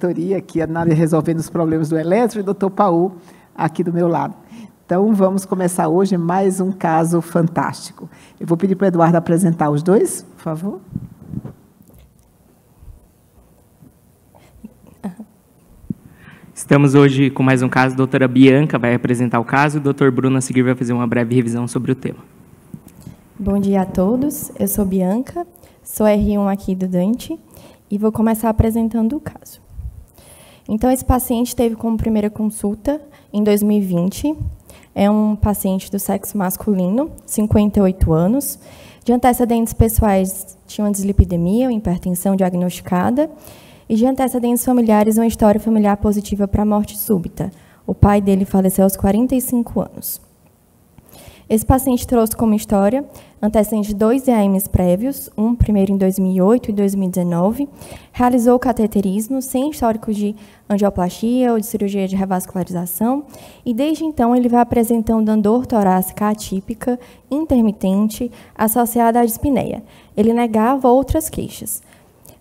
diretoria, aqui resolvendo os problemas do eletro, e o doutor Paul aqui do meu lado. Então, vamos começar hoje mais um caso fantástico. Eu vou pedir para o Eduardo apresentar os dois, por favor. Estamos hoje com mais um caso. A doutora Bianca vai apresentar o caso e o doutor Bruno, a seguir, vai fazer uma breve revisão sobre o tema. Bom dia a todos. Eu sou Bianca, sou R1 aqui do Dante e vou começar apresentando o caso. Então, esse paciente teve como primeira consulta em 2020. É um paciente do sexo masculino, 58 anos. De antecedentes pessoais, tinha uma dislipidemia, uma hipertensão diagnosticada. E de antecedentes familiares, uma história familiar positiva para morte súbita. O pai dele faleceu aos 45 anos. Esse paciente trouxe como história antecedentes de 2 EAMs prévios, um primeiro em 2008 e 2019, realizou cateterismo sem histórico de angioplastia ou de cirurgia de revascularização, e desde então ele vai apresentando dor torácica atípica, intermitente, associada à dispneia. Ele negava outras queixas.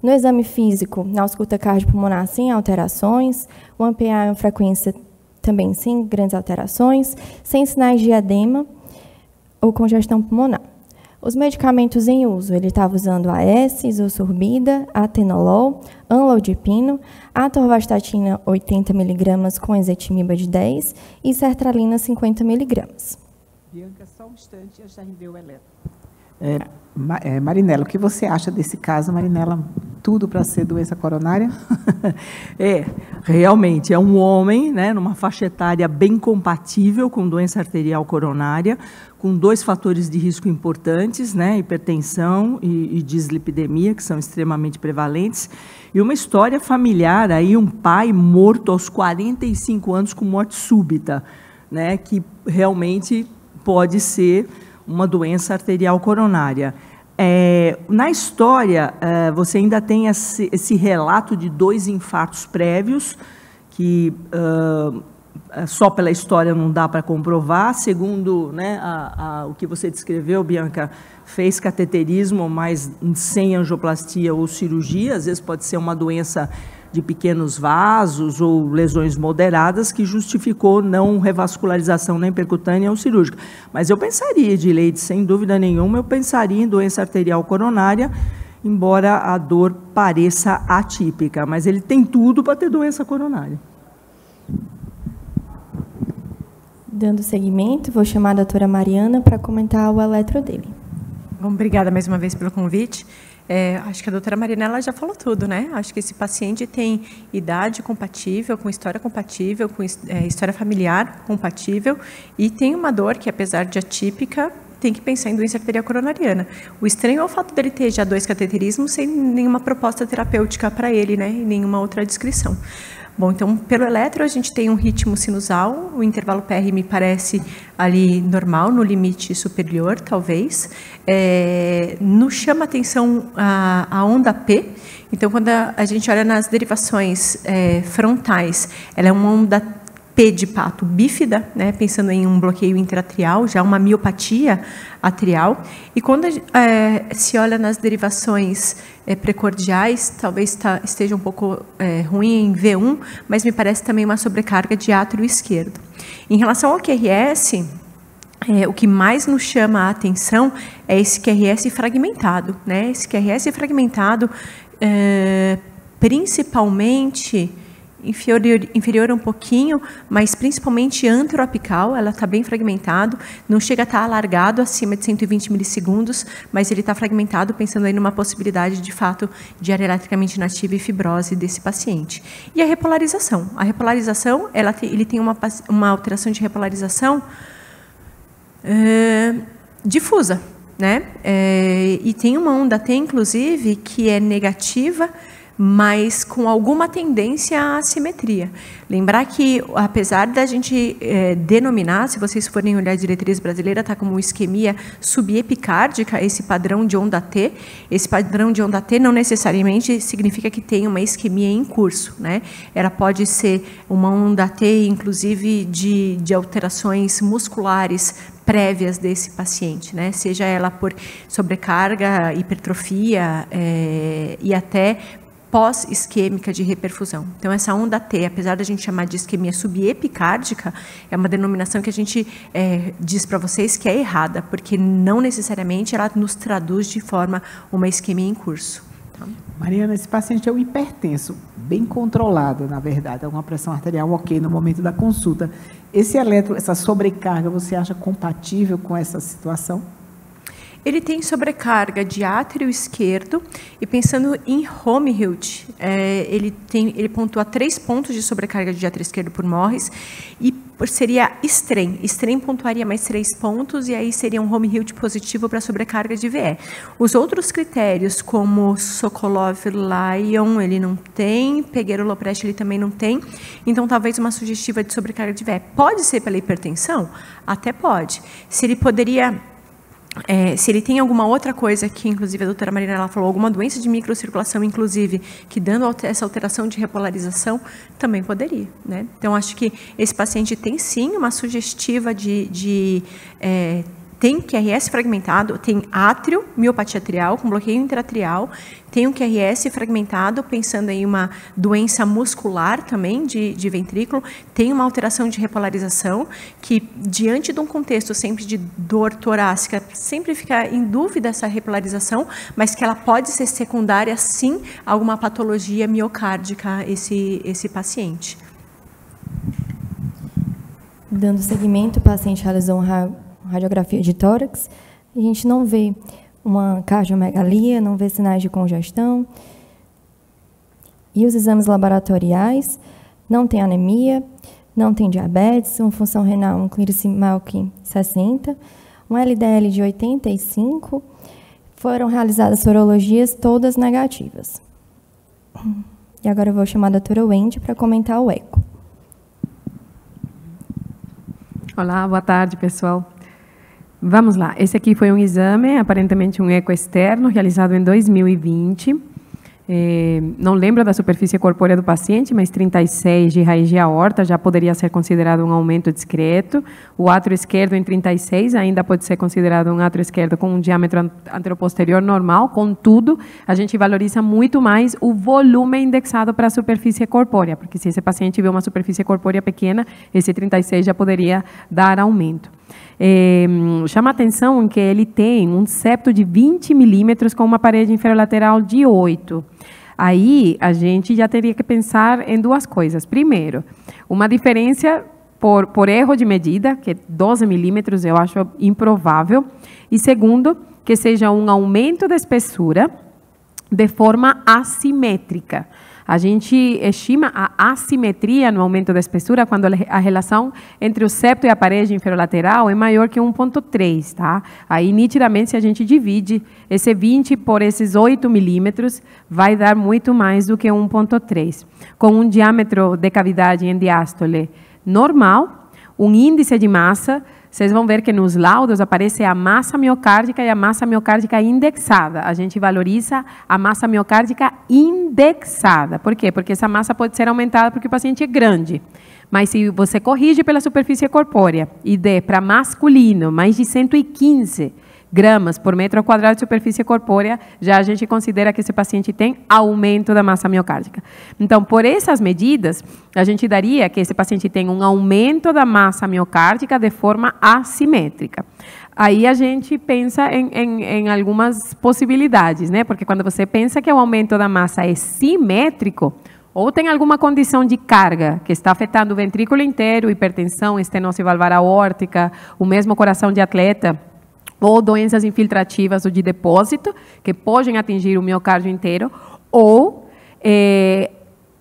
No exame físico, na ausculta cardiopulmonar sem alterações, o AMPA em frequência também sem grandes alterações, sem sinais de edema ou congestão pulmonar. Os medicamentos em uso, ele estava usando AS, isosorbida, atenolol, anlodipino, atorvastatina 80 mg com ezetimiba de 10 e sertralina 50 mg. Bianca, só um instante, eu já enviei o eletro. Marinela, o que você acha desse caso, Marinela? Tudo para ser doença coronária? Realmente, é um homem, né, numa faixa etária bem compatível com doença arterial coronária, com 2 fatores de risco importantes, né, hipertensão e dislipidemia, que são extremamente prevalentes, e uma história familiar, aí um pai morto aos 45 anos com morte súbita, né, que realmente pode ser uma doença arterial coronária. Na história, você ainda tem esse relato de 2 infartos prévios, que só pela história não dá para comprovar. Segundo, né, o que você descreveu, Bianca, fez cateterismo, mas sem angioplastia ou cirurgia. Às vezes pode ser uma doença de pequenos vasos ou lesões moderadas que justificou não revascularização nem percutânea ou cirúrgica. Mas eu pensaria, Edileide, sem dúvida nenhuma, eu pensaria em doença arterial coronária, embora a dor pareça atípica, mas ele tem tudo para ter doença coronária. Dando seguimento, vou chamar a doutora Mariana para comentar o eletro dele. Bom, obrigada mais uma vez pelo convite. Acho que a doutora Marinela já falou tudo, né? Acho que esse paciente tem idade compatível, com história compatível, com história familiar compatível, e tem uma dor que, apesar de atípica, tem que pensar em doença arterial coronariana. O estranho é o fato dele ter já 2 cateterismos sem nenhuma proposta terapêutica para ele, né? E nenhuma outra descrição. Bom, então, pelo eletro, a gente tem um ritmo sinusal, o intervalo PR me parece ali normal, no limite superior, talvez. Nos chama atenção a onda P. Então, quando a gente olha nas derivações frontais, ela é uma onda P de pato bífida, né, pensando em um bloqueio interatrial, já uma miopatia atrial. E quando se olha nas derivações precordiais, talvez esteja um pouco ruim em V1, mas me parece também uma sobrecarga de átrio esquerdo. Em relação ao QRS, o que mais nos chama a atenção é esse QRS fragmentado, né? Esse QRS fragmentado, principalmente inferior um pouquinho, mas principalmente anteroapical, ela está bem fragmentado, não chega a estar alargado acima de 120 milissegundos, mas ele está fragmentado, pensando aí numa possibilidade, de fato, de área eletricamente inativa e fibrose desse paciente. E a repolarização? A repolarização, ele tem uma alteração de repolarização difusa, né? E tem uma onda T, inclusive, que é negativa, mas com alguma tendência à assimetria. Lembrar que, apesar da gente denominar, se vocês forem olhar a diretriz brasileira, está como isquemia subepicárdica, esse padrão de onda T. Esse padrão de onda T não necessariamente significa que tem uma isquemia em curso, né? Ela pode ser uma onda T, inclusive, de alterações musculares prévias desse paciente, né? Seja ela por sobrecarga, hipertrofia e até pós-isquêmica de reperfusão. Então, essa onda T, apesar da gente chamar de isquemia subepicárdica, é uma denominação que a gente diz para vocês que é errada, porque não necessariamente ela nos traduz de forma uma isquemia em curso. Tá? Mariana, esse paciente é um hipertenso, bem controlado, na verdade, é uma pressão arterial ok no momento da consulta. Essa sobrecarga, você acha compatível com essa situação? Ele tem sobrecarga de átrio esquerdo e pensando em home Hilt, ele pontua 3 pontos de sobrecarga de átrio esquerdo por Morris e seria Strain. Strain pontuaria mais 3 pontos e aí seria um home Hilt positivo para sobrecarga de VE. Os outros critérios, como Sokolov-Lyon, ele não tem, Peguero-Lopresti ele também não tem, então talvez uma sugestiva de sobrecarga de VE. Pode ser pela hipertensão? Até pode. Se ele poderia... se ele tem alguma outra coisa que, inclusive, a doutora Marina ela falou, alguma doença de microcirculação, inclusive, que dando essa alteração de repolarização, também poderia. Né? Então, acho que esse paciente tem, sim, uma sugestiva tem QRS fragmentado, tem átrio, miopatia atrial, com bloqueio intratrial, tem um QRS fragmentado, pensando em uma doença muscular também, de ventrículo, tem uma alteração de repolarização, que diante de um contexto sempre de dor torácica, sempre fica em dúvida essa repolarização, mas que ela pode ser secundária, sim, a alguma patologia miocárdica, esse paciente. Dando seguimento, o paciente realizou radiografia de tórax, a gente não vê uma cardiomegalia, não vê sinais de congestão. E os exames laboratoriais, não tem anemia, não tem diabetes, uma função renal, um Clearyson-Malkin 60, um LDL de 85, foram realizadas sorologias todas negativas. E agora eu vou chamar a doutora Wendy para comentar o eco. Olá, boa tarde, pessoal. Vamos lá, esse aqui foi um exame, aparentemente um eco externo, realizado em 2020. Não lembro da superfície corpórea do paciente, mas 36 de raiz de aorta já poderia ser considerado um aumento discreto. O átrio esquerdo em 36 ainda pode ser considerado um átrio esquerdo com um diâmetro anteroposterior normal, contudo, a gente valoriza muito mais o volume indexado para a superfície corpórea, porque se esse paciente tiver uma superfície corpórea pequena, esse 36 já poderia dar aumento. Chama a atenção que ele tem um septo de 20 milímetros com uma parede inferolateral de 8. Aí, a gente já teria que pensar em duas coisas. Primeiro, uma diferença por erro de medida, que 12 milímetros eu acho improvável. E segundo, que seja um aumento da espessura de forma assimétrica. A gente estima a assimetria no aumento da espessura quando a relação entre o septo e a parede inferolateral é maior que 1,3, tá? Aí, nitidamente, se a gente divide esse 20 por esses 8 milímetros, vai dar muito mais do que 1,3. Com um diâmetro de cavidade em diástole normal, um índice de massa, vocês vão ver que nos laudos aparece a massa miocárdica e a massa miocárdica indexada. A gente valoriza a massa miocárdica indexada. Por quê? Porque essa massa pode ser aumentada porque o paciente é grande. Mas se você corrige pela superfície corpórea e der para masculino mais de 115 gramas por metro quadrado de superfície corpórea, já a gente considera que esse paciente tem aumento da massa miocárdica. Então, por essas medidas, a gente daria que esse paciente tem um aumento da massa miocárdica de forma assimétrica. Aí a gente pensa em algumas possibilidades, né? Porque quando você pensa que o aumento da massa é simétrico, ou tem alguma condição de carga que está afetando o ventrículo inteiro, hipertensão, estenose valvar aórtica, o mesmo coração de atleta, ou doenças infiltrativas ou de depósito, que podem atingir o miocárdio inteiro, ou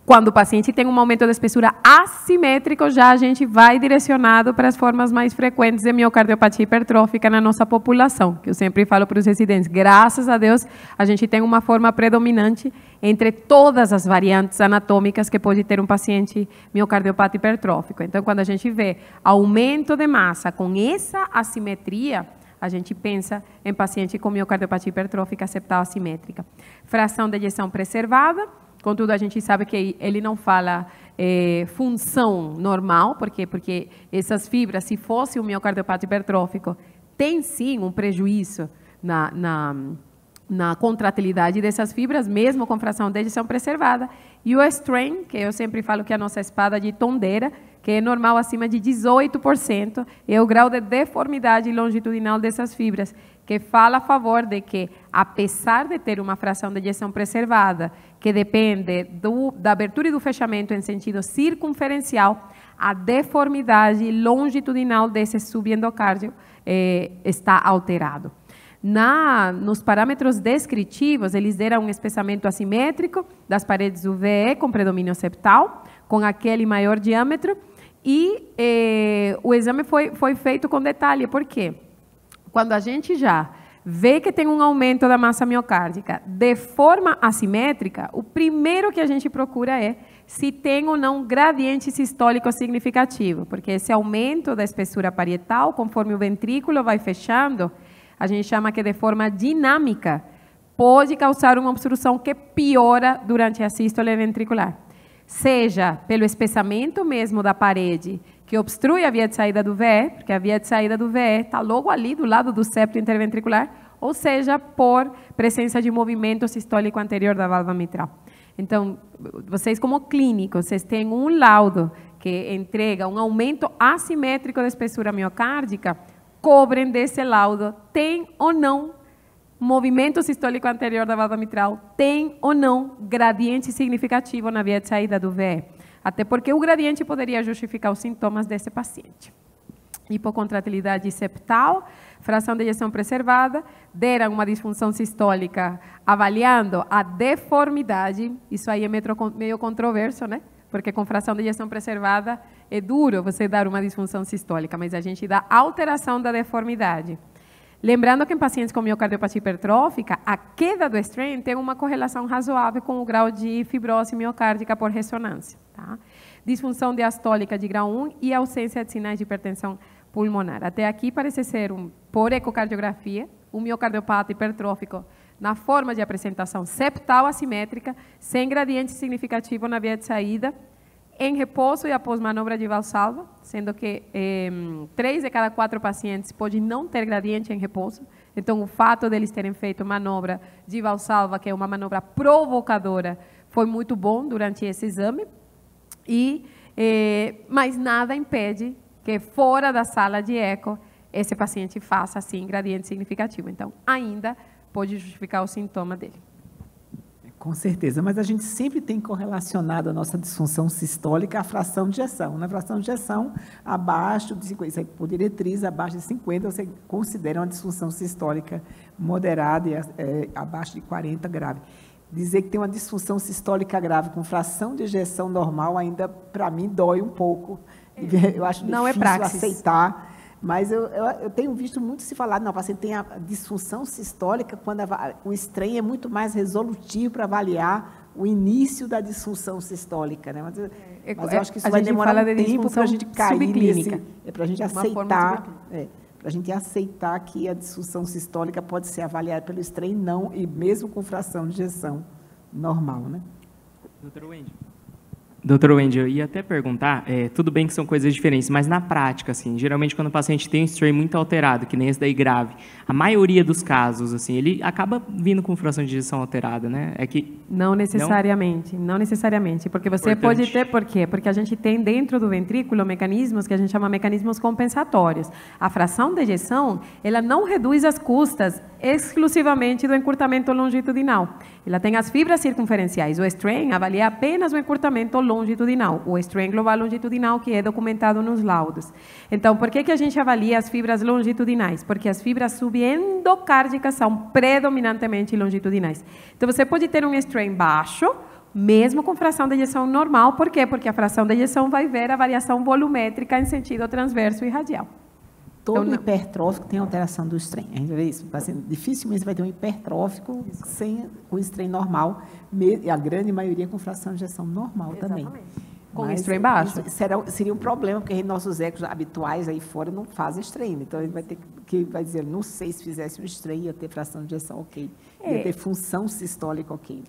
quando o paciente tem um aumento da espessura assimétrico, já a gente vai direcionado para as formas mais frequentes de miocardiopatia hipertrófica na nossa população, que eu sempre falo para os residentes, graças a Deus, a gente tem uma forma predominante entre todas as variantes anatômicas que pode ter um paciente miocardiopata hipertrófico. Então, quando a gente vê aumento de massa com essa assimetria, a gente pensa em paciente com miocardiopatia hipertrófica septal assimétrica. Fração de ejeção preservada, contudo, a gente sabe que ele não fala função normal, por quê? Porque essas fibras, se fosse um miocardiopata hipertrófico, tem sim um prejuízo na contratilidade dessas fibras, mesmo com fração de ejeção preservada, e o strain, que eu sempre falo que é a nossa espada de tondeira, que é normal acima de 18%, é o grau de deformidade longitudinal dessas fibras, que fala a favor de que, apesar de ter uma fração de ejeção preservada, que depende da abertura e do fechamento em sentido circunferencial, a deformidade longitudinal desse subendocárdio está alterado. Nos parâmetros descritivos, eles deram um espessamento assimétrico das paredes UVE com predomínio septal, com aquele maior diâmetro, e o exame foi feito com detalhe. Por quê? Quando a gente já vê que tem um aumento da massa miocárdica de forma assimétrica, o primeiro que a gente procura é se tem ou não gradiente sistólico significativo, porque esse aumento da espessura parietal, conforme o ventrículo vai fechando, a gente chama que de forma dinâmica, pode causar uma obstrução que piora durante a sístole ventricular. Seja pelo espessamento mesmo da parede, que obstrui a via de saída do VE, porque a via de saída do VE está logo ali do lado do septo interventricular, ou seja, por presença de movimento sistólico anterior da válvula mitral. Então, vocês como clínicos, vocês têm um laudo que entrega um aumento assimétrico da espessura miocárdica, cobrem desse laudo, tem ou não movimento sistólico anterior da válvula mitral, tem ou não gradiente significativo na via de saída do VE. Até porque o gradiente poderia justificar os sintomas desse paciente. Hipocontratilidade septal, fração de ejeção preservada, deram uma disfunção sistólica avaliando a deformidade, isso aí é meio controverso, né? Porque com fração de ejeção preservada é duro você dar uma disfunção sistólica, mas a gente dá alteração da deformidade. Lembrando que em pacientes com miocardiopatia hipertrófica, a queda do strain tem uma correlação razoável com o grau de fibrose miocárdica por ressonância. Tá? Disfunção diastólica de grau 1 e ausência de sinais de hipertensão pulmonar. Até aqui parece ser, por ecocardiografia, um miocardiopata hipertrófico na forma de apresentação septal assimétrica, sem gradiente significativo na via de saída, em repouso e após manobra de Valsalva, sendo que 3 de cada 4 pacientes pode não ter gradiente em repouso. Então, o fato deles terem feito manobra de Valsalva, que é uma manobra provocadora, foi muito bom durante esse exame. Mas nada impede que fora da sala de eco, esse paciente faça, assim, gradiente significativo. Então, ainda pode justificar o sintoma dele. Com certeza, mas a gente sempre tem correlacionado a nossa disfunção sistólica à fração de ejeção. Na fração de ejeção, abaixo de 50, isso é por diretriz, abaixo de 50, você considera uma disfunção sistólica moderada e abaixo de 40 grave. Dizer que tem uma disfunção sistólica grave com fração de ejeção normal ainda, para mim, dói um pouco. Eu acho não difícil aceitar. Mas eu tenho visto muito se falar, não, o paciente tem a disfunção sistólica quando o strain é muito mais resolutivo para avaliar o início da disfunção sistólica, né? Mas eu acho que isso vai demorar um tempo para a gente cair nesse, para a gente aceitar, para a gente aceitar que a disfunção sistólica pode ser avaliada pelo strain não, e mesmo com fração de ejeção normal, né? Doutor Wendy, eu ia até perguntar, tudo bem que são coisas diferentes, mas na prática, assim, geralmente quando o paciente tem um strain muito alterado, que nem esse daí grave, a maioria dos casos, assim, ele acaba vindo com fração de ejeção alterada, né? Não necessariamente, não necessariamente, porque você pode ter, por quê? Porque a gente tem dentro do ventrículo mecanismos que a gente chama mecanismos compensatórios. A fração de ejeção, ela não reduz as custas exclusivamente do encurtamento longitudinal. Ela tem as fibras circunferenciais. O strain avalia apenas o encurtamento longitudinal, o strain global longitudinal, que é documentado nos laudos. Então, por que a gente avalia as fibras longitudinais? Porque as fibras subendocárdicas são predominantemente longitudinais. Então, você pode ter um strain baixo, mesmo com fração de ejeção normal. Por quê? Porque a fração de ejeção vai ver a variação volumétrica em sentido transverso e radial. Todo hipertrófico tem alteração do strain. A gente vê isso. Dificilmente você vai ter um hipertrófico com strain normal, e a grande maioria com fração de ejeção normal. Exatamente. Também. Com strain baixo. Seria um problema, porque nossos ecos habituais aí fora não fazem strain. Então, ele vai ter vai dizer, não sei se fizesse um strain, ia ter fração de ejeção ok. Ia ter função sistólica ok.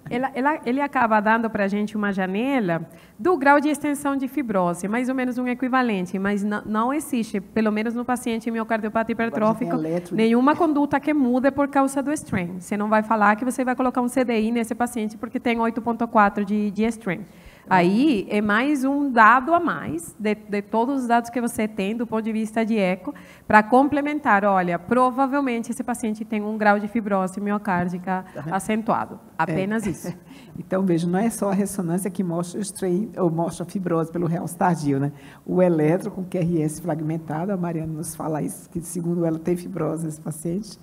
Ele acaba dando para a gente uma janela do grau de extensão de fibrose, mais ou menos um equivalente, mas não existe, pelo menos no paciente miocardiopata hipertrófico, nenhuma conduta que mude por causa do strain. Você não vai falar que você vai colocar um CDI nesse paciente porque tem 8,4 de strain. Aí é mais um dado a mais de todos os dados que você tem do ponto de vista de eco para complementar. Olha, provavelmente esse paciente tem um grau de fibrose miocárdica acentuado. Apenas isso. Então, veja, não é só a ressonância que mostra o strain ou mostra a fibrose pelo realce tardio, né? O eletro com QRS fragmentado, a Mariana nos fala isso, que segundo ela tem fibrose nesse paciente.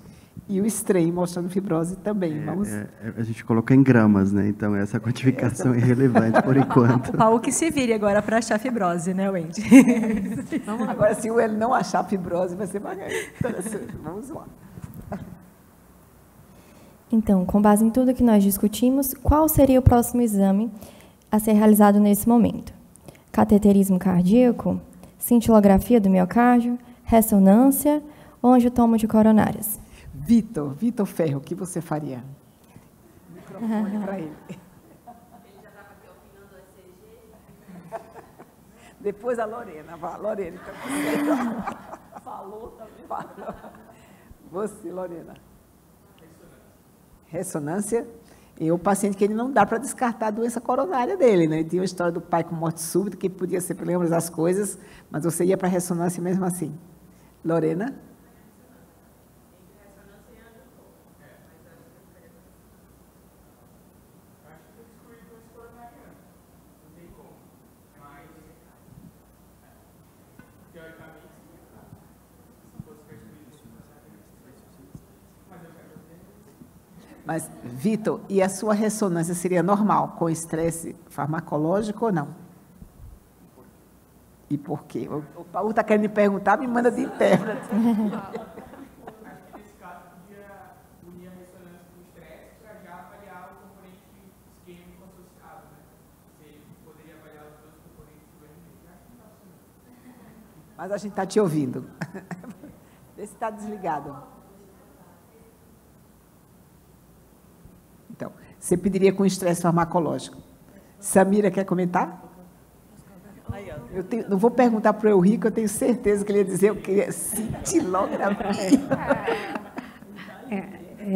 E o strain mostrando fibrose também. A gente colocou em gramas, né? Então, essa quantificação é irrelevante por enquanto. O Paulo que se vire agora para achar fibrose, né, Wendy? Agora, se ele não achar fibrose, vai ser interessante. Vamos lá. Então, com base em tudo que nós discutimos, qual seria o próximo exame a ser realizado nesse momento? Cateterismo cardíaco? Cintilografia do miocárdio? Ressonância? Ou angiotomo de coronárias? Vitor Ferro, o que você faria? Microfone para ele. Ele já estava aqui opinando o ECG. Depois a Lorena. Lorena, então, falou também. Falou. Você, Lorena. Ressonância. E o paciente que ele não dá para descartar a doença coronária dele, né? Ele tinha uma história do pai com morte súbita, que podia ser problemas das coisas, mas você ia para a ressonância mesmo assim. Lorena? Mas, Vitor, e a sua ressonância seria normal, com estresse farmacológico ou não? E por quê? O Paulo está querendo me perguntar, me manda de intérprete. Acho que nesse caso podia unir a ressonância com o estresse para já avaliar o componente isquêmico associado, né? Você poderia avaliar os dois componentes do RNA. Mas a gente está te ouvindo. Vê se está desligado. Então, você pediria com estresse farmacológico. Samira, quer comentar? Não vou perguntar para o Eurico, eu tenho certeza que ele ia dizer o que é cintilografia.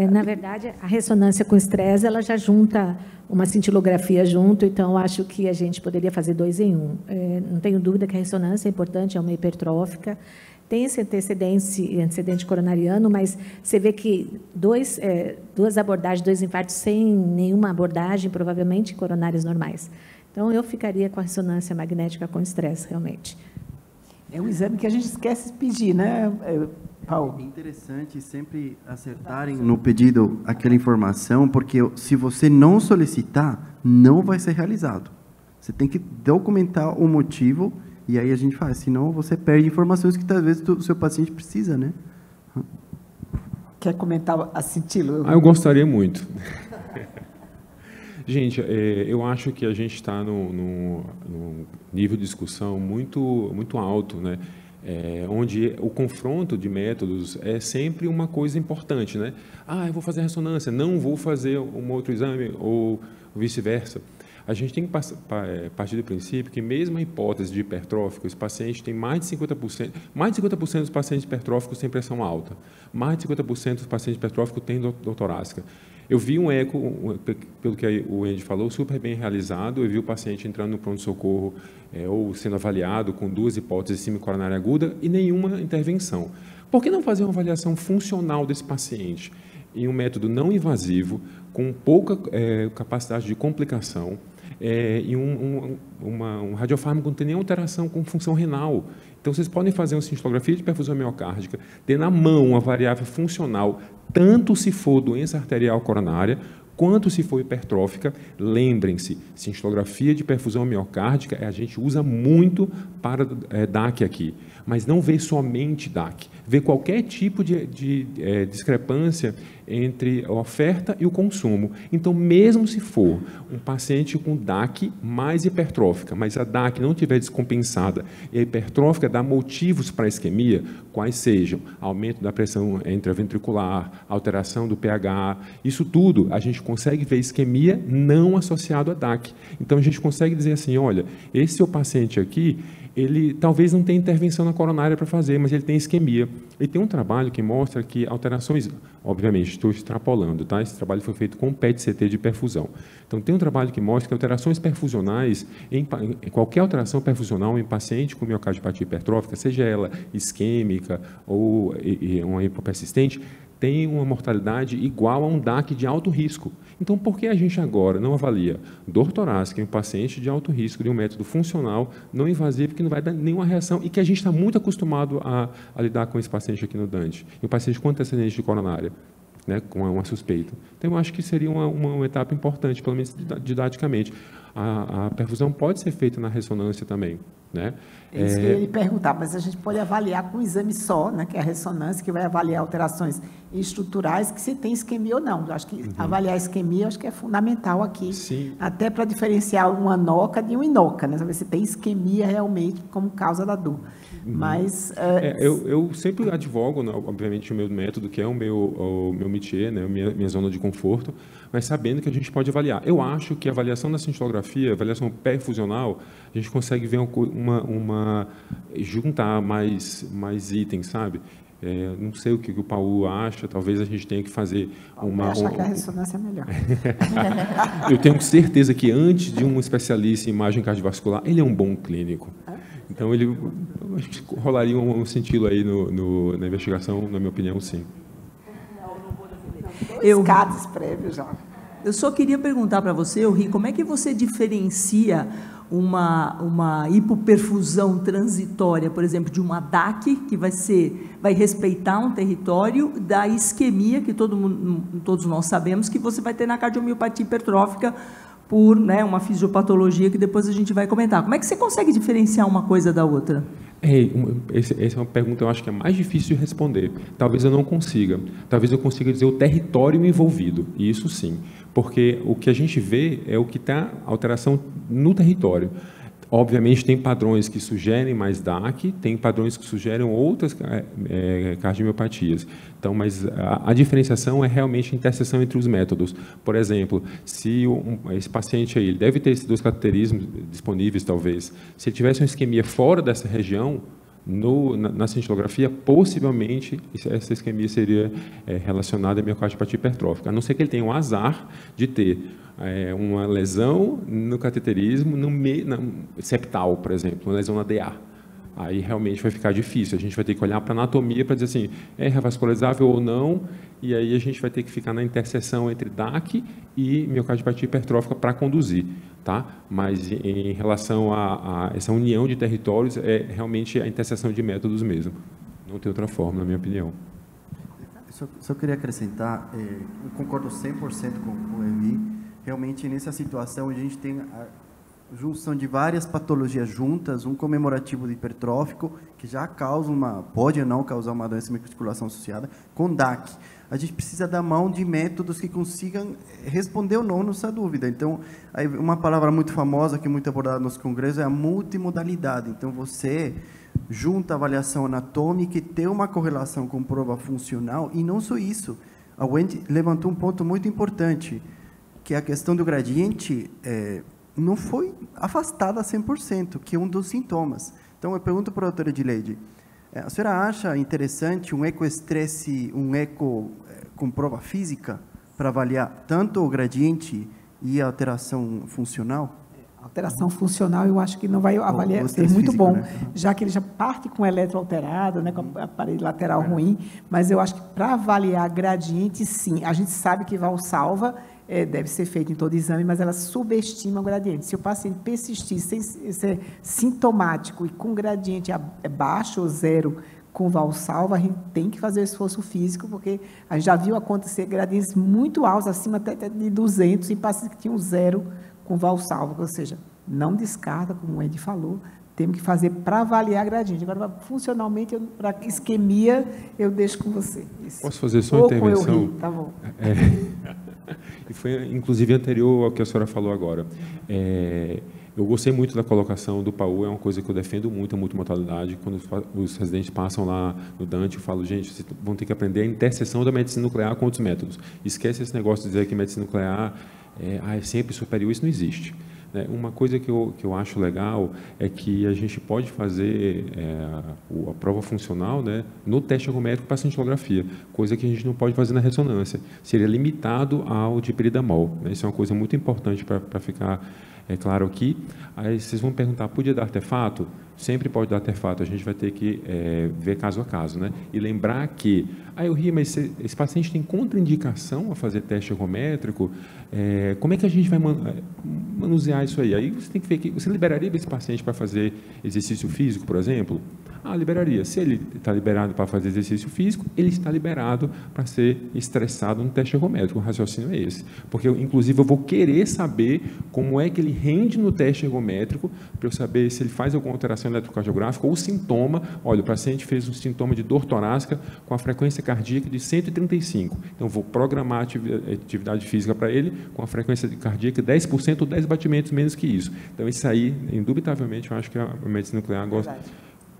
Na verdade, a ressonância com estresse, ela já junta uma cintilografia junto, então acho que a gente poderia fazer 2 em 1. Não tenho dúvida que a ressonância é importante, é uma hipertrófica, tem esse antecedente coronariano, mas você vê que duas abordagens, 2 infartos sem nenhuma abordagem, provavelmente coronárias normais. Então, eu ficaria com a ressonância magnética com estresse, realmente. É um exame que a gente esquece de pedir, né, Paulo? É interessante sempre acertarem no pedido aquela informação, porque se você não solicitar, não vai ser realizado. Você tem que documentar o motivo e aí a gente faz, senão você perde informações que, às vezes, o seu paciente precisa, né? Quer comentar a cintilo? Eu gostaria muito. Gente, eu acho que a gente está num nível de discussão muito alto, né? Onde o confronto de métodos é sempre uma coisa importante, né? Eu vou fazer a ressonância, não vou fazer um outro exame, ou vice-versa. A gente tem que partir do princípio que, mesmo a hipótese de hipertrófico, esse paciente tem mais de 50% dos pacientes hipertróficos têm pressão alta, mais de 50% dos pacientes hipertróficos têm dor torácica. Eu vi um eco, pelo que o Andy falou, super bem realizado. Eu vi o paciente entrando no pronto-socorro ou sendo avaliado com 2 hipóteses de síndrome coronária aguda e nenhuma intervenção. Por que não fazer uma avaliação funcional desse paciente em um método não invasivo, com pouca capacidade de complicação, e um radiofármaco não tem nenhuma alteração com função renal? Então, vocês podem fazer uma cintilografia de perfusão miocárdica, ter na mão uma variável funcional, tanto se for doença arterial coronária, quanto se for hipertrófica. Lembrem-se, cintilografia de perfusão miocárdica a gente usa muito para DAC aqui, mas não vê somente DAC, vê qualquer tipo de discrepância entre a oferta e o consumo. Então, mesmo se for um paciente com DAC mais hipertrófica, mas a DAC não estiver descompensada e a hipertrófica dá motivos para a isquemia, quais sejam aumento da pressão intraventricular, alteração do pH, isso tudo a gente consegue ver isquemia não associado a DAC. Então, a gente consegue dizer assim, olha, esse seu paciente aqui, ele talvez não tenha intervenção na coronária para fazer, mas ele tem isquemia. E tem um trabalho que mostra que alterações, obviamente, estou extrapolando, tá? Esse trabalho foi feito com PET-CT de perfusão. Então, tem um trabalho que mostra que alterações perfusionais, qualquer alteração perfusional em paciente com miocardiopatia hipertrófica, seja ela isquêmica ou uma hipopersistente, tem uma mortalidade igual a um DAC de alto risco. Então, por que a gente agora não avalia dor torácica em um paciente de alto risco de um método funcional, não invasivo, que não vai dar nenhuma reação e que a gente está muito acostumado a lidar com esse paciente aqui no Dante? E um paciente com antecedente de coronária, né, com uma suspeita. Então, eu acho que seria uma etapa importante, pelo menos didaticamente. A perfusão pode ser feita na ressonância também, né? É isso que eu ia lhe perguntar, mas a gente pode avaliar com um exame só, né, que é a ressonância, que vai avaliar alterações estruturais, que se tem isquemia ou não. Eu acho que avaliar a isquemia, eu acho que é fundamental aqui. Sim. Até para diferenciar uma NOCA de uma INOCA, né, saber se tem isquemia realmente como causa da dor. Mas eu sempre advogo, né, obviamente, o meu método, que é o meu métier, né, minha zona de conforto, mas sabendo que a gente pode avaliar. Eu acho que a avaliação da cintilografia, a avaliação perfusional, a gente consegue ver juntar mais itens, sabe? Não sei o que o Paulo acha, talvez a gente tenha que fazer uma... Achar que a ressonância é melhor. Eu tenho certeza que antes de um especialista em imagem cardiovascular, ele é um bom clínico. Então, acho que rolaria um sentido aí na investigação, na minha opinião, sim. Casos prévios já. Eu só queria perguntar para você, Ri, como é que você diferencia uma hipoperfusão transitória, por exemplo, de uma DAC, que vai respeitar um território, da isquemia, que todos nós sabemos que você vai ter na cardiomiopatia hipertrófica por, né, uma fisiopatologia que depois a gente vai comentar. Como é que você consegue diferenciar uma coisa da outra? Essa é uma pergunta, eu acho que é mais difícil de responder. Talvez eu não consiga. Talvez eu consiga dizer o território envolvido. E isso sim. Porque o que a gente vê é o que está alteração no território. Obviamente, tem padrões que sugerem mais DAC, tem padrões que sugerem outras cardiomiopatias. Então, mas a diferenciação é realmente a interseção entre os métodos. Por exemplo, se esse paciente aí, ele deve ter esses dois cateterismos disponíveis, talvez. Se ele tivesse uma isquemia fora dessa região, na cintilografia, possivelmente, essa isquemia seria relacionada à miocardiopatia hipertrófica, a não ser que ele tenha um azar de ter uma lesão no cateterismo septal, por exemplo, uma lesão na DA. Aí realmente vai ficar difícil. A gente vai ter que olhar para a anatomia para dizer assim, é revascularizável ou não, e aí a gente vai ter que ficar na interseção entre DAC e miocardiopatia hipertrófica para conduzir, tá? Mas em relação a essa união de territórios, é realmente a interseção de métodos mesmo. Não tem outra forma, na minha opinião. Só queria acrescentar, eu concordo 100% com o Henri. Realmente, nessa situação, a gente tem a junção de várias patologias juntas, um comemorativo de hipertrófico, que já causa pode ou não causar uma doença de microcirculação associada, com DAC. A gente precisa da mão de métodos que consigam responder ou não nessa dúvida. Então, uma palavra muito famosa, que é muito abordada nos congressos, é a multimodalidade. Então, você junta a avaliação anatômica e tem uma correlação com prova funcional, e não só isso. A Wendy levantou um ponto muito importante, que a questão do gradiente não foi afastada a 100%, que é um dos sintomas. Então, eu pergunto para a doutora Edileide, a senhora acha interessante um ecoestresse, um eco com prova física, para avaliar tanto o gradiente e a alteração funcional? Alteração funcional, eu acho que não vai avaliar, ser muito físico, bom, né? Já que ele já parte com eletro alterado, né, com aparelho lateral ruim, mas eu acho que para avaliar gradiente, sim. A gente sabe que Valsalva deve ser feito em todo exame, mas ela subestima o gradiente. Se o paciente persistir sem ser sintomático e com gradiente baixo ou zero com Valsalva, a gente tem que fazer o esforço físico, porque a gente já viu acontecer gradientes muito altos, acima até de 200, em pacientes que tinham zero com Valsalva, ou seja, não descarta, como o Andy falou, temos que fazer para avaliar a gradiente. Agora, funcionalmente, para isquemia, eu deixo com você. Isso. Posso fazer só uma intervenção? Eu ri, tá bom. E foi, inclusive, anterior ao que a senhora falou agora. Eu gostei muito da colocação do PAU, é uma coisa que eu defendo muito, a multimodalidade. Quando os residentes passam lá no Dante, eu falo, gente, vocês vão ter que aprender a interseção da medicina nuclear com outros métodos. Esquece esse negócio de dizer que medicina nuclear é sempre superior, isso não existe. Uma coisa que eu acho legal é que a gente pode fazer a prova funcional, né, no teste ergométrico para cintilografia, coisa que a gente não pode fazer na ressonância. Seria limitado ao dipiridamol. Né? Isso é uma coisa muito importante para ficar claro aqui. Aí vocês vão perguntar, podia dar artefato? Sempre pode dar artefato, a gente vai ter que ver caso a caso, né? E lembrar que, eu ri, mas esse paciente tem contraindicação a fazer teste ergométrico, como é que a gente vai manusear isso aí? Aí você tem que ver que você liberaria esse paciente para fazer exercício físico, por exemplo? Liberaria. Se ele está liberado para fazer exercício físico, ele está liberado para ser estressado no teste ergométrico. O raciocínio é esse. Porque, inclusive, eu vou querer saber como é que ele rende no teste ergométrico, para eu saber se ele faz alguma alteração eletrocardiográfica ou sintoma. Olha, o paciente fez um sintoma de dor torácica com a frequência cardíaca de 135. Então, vou programar a atividade física para ele com a frequência cardíaca 10% ou 10 batimentos menos que isso. Então, isso aí, indubitavelmente, eu acho que a medicina nuclear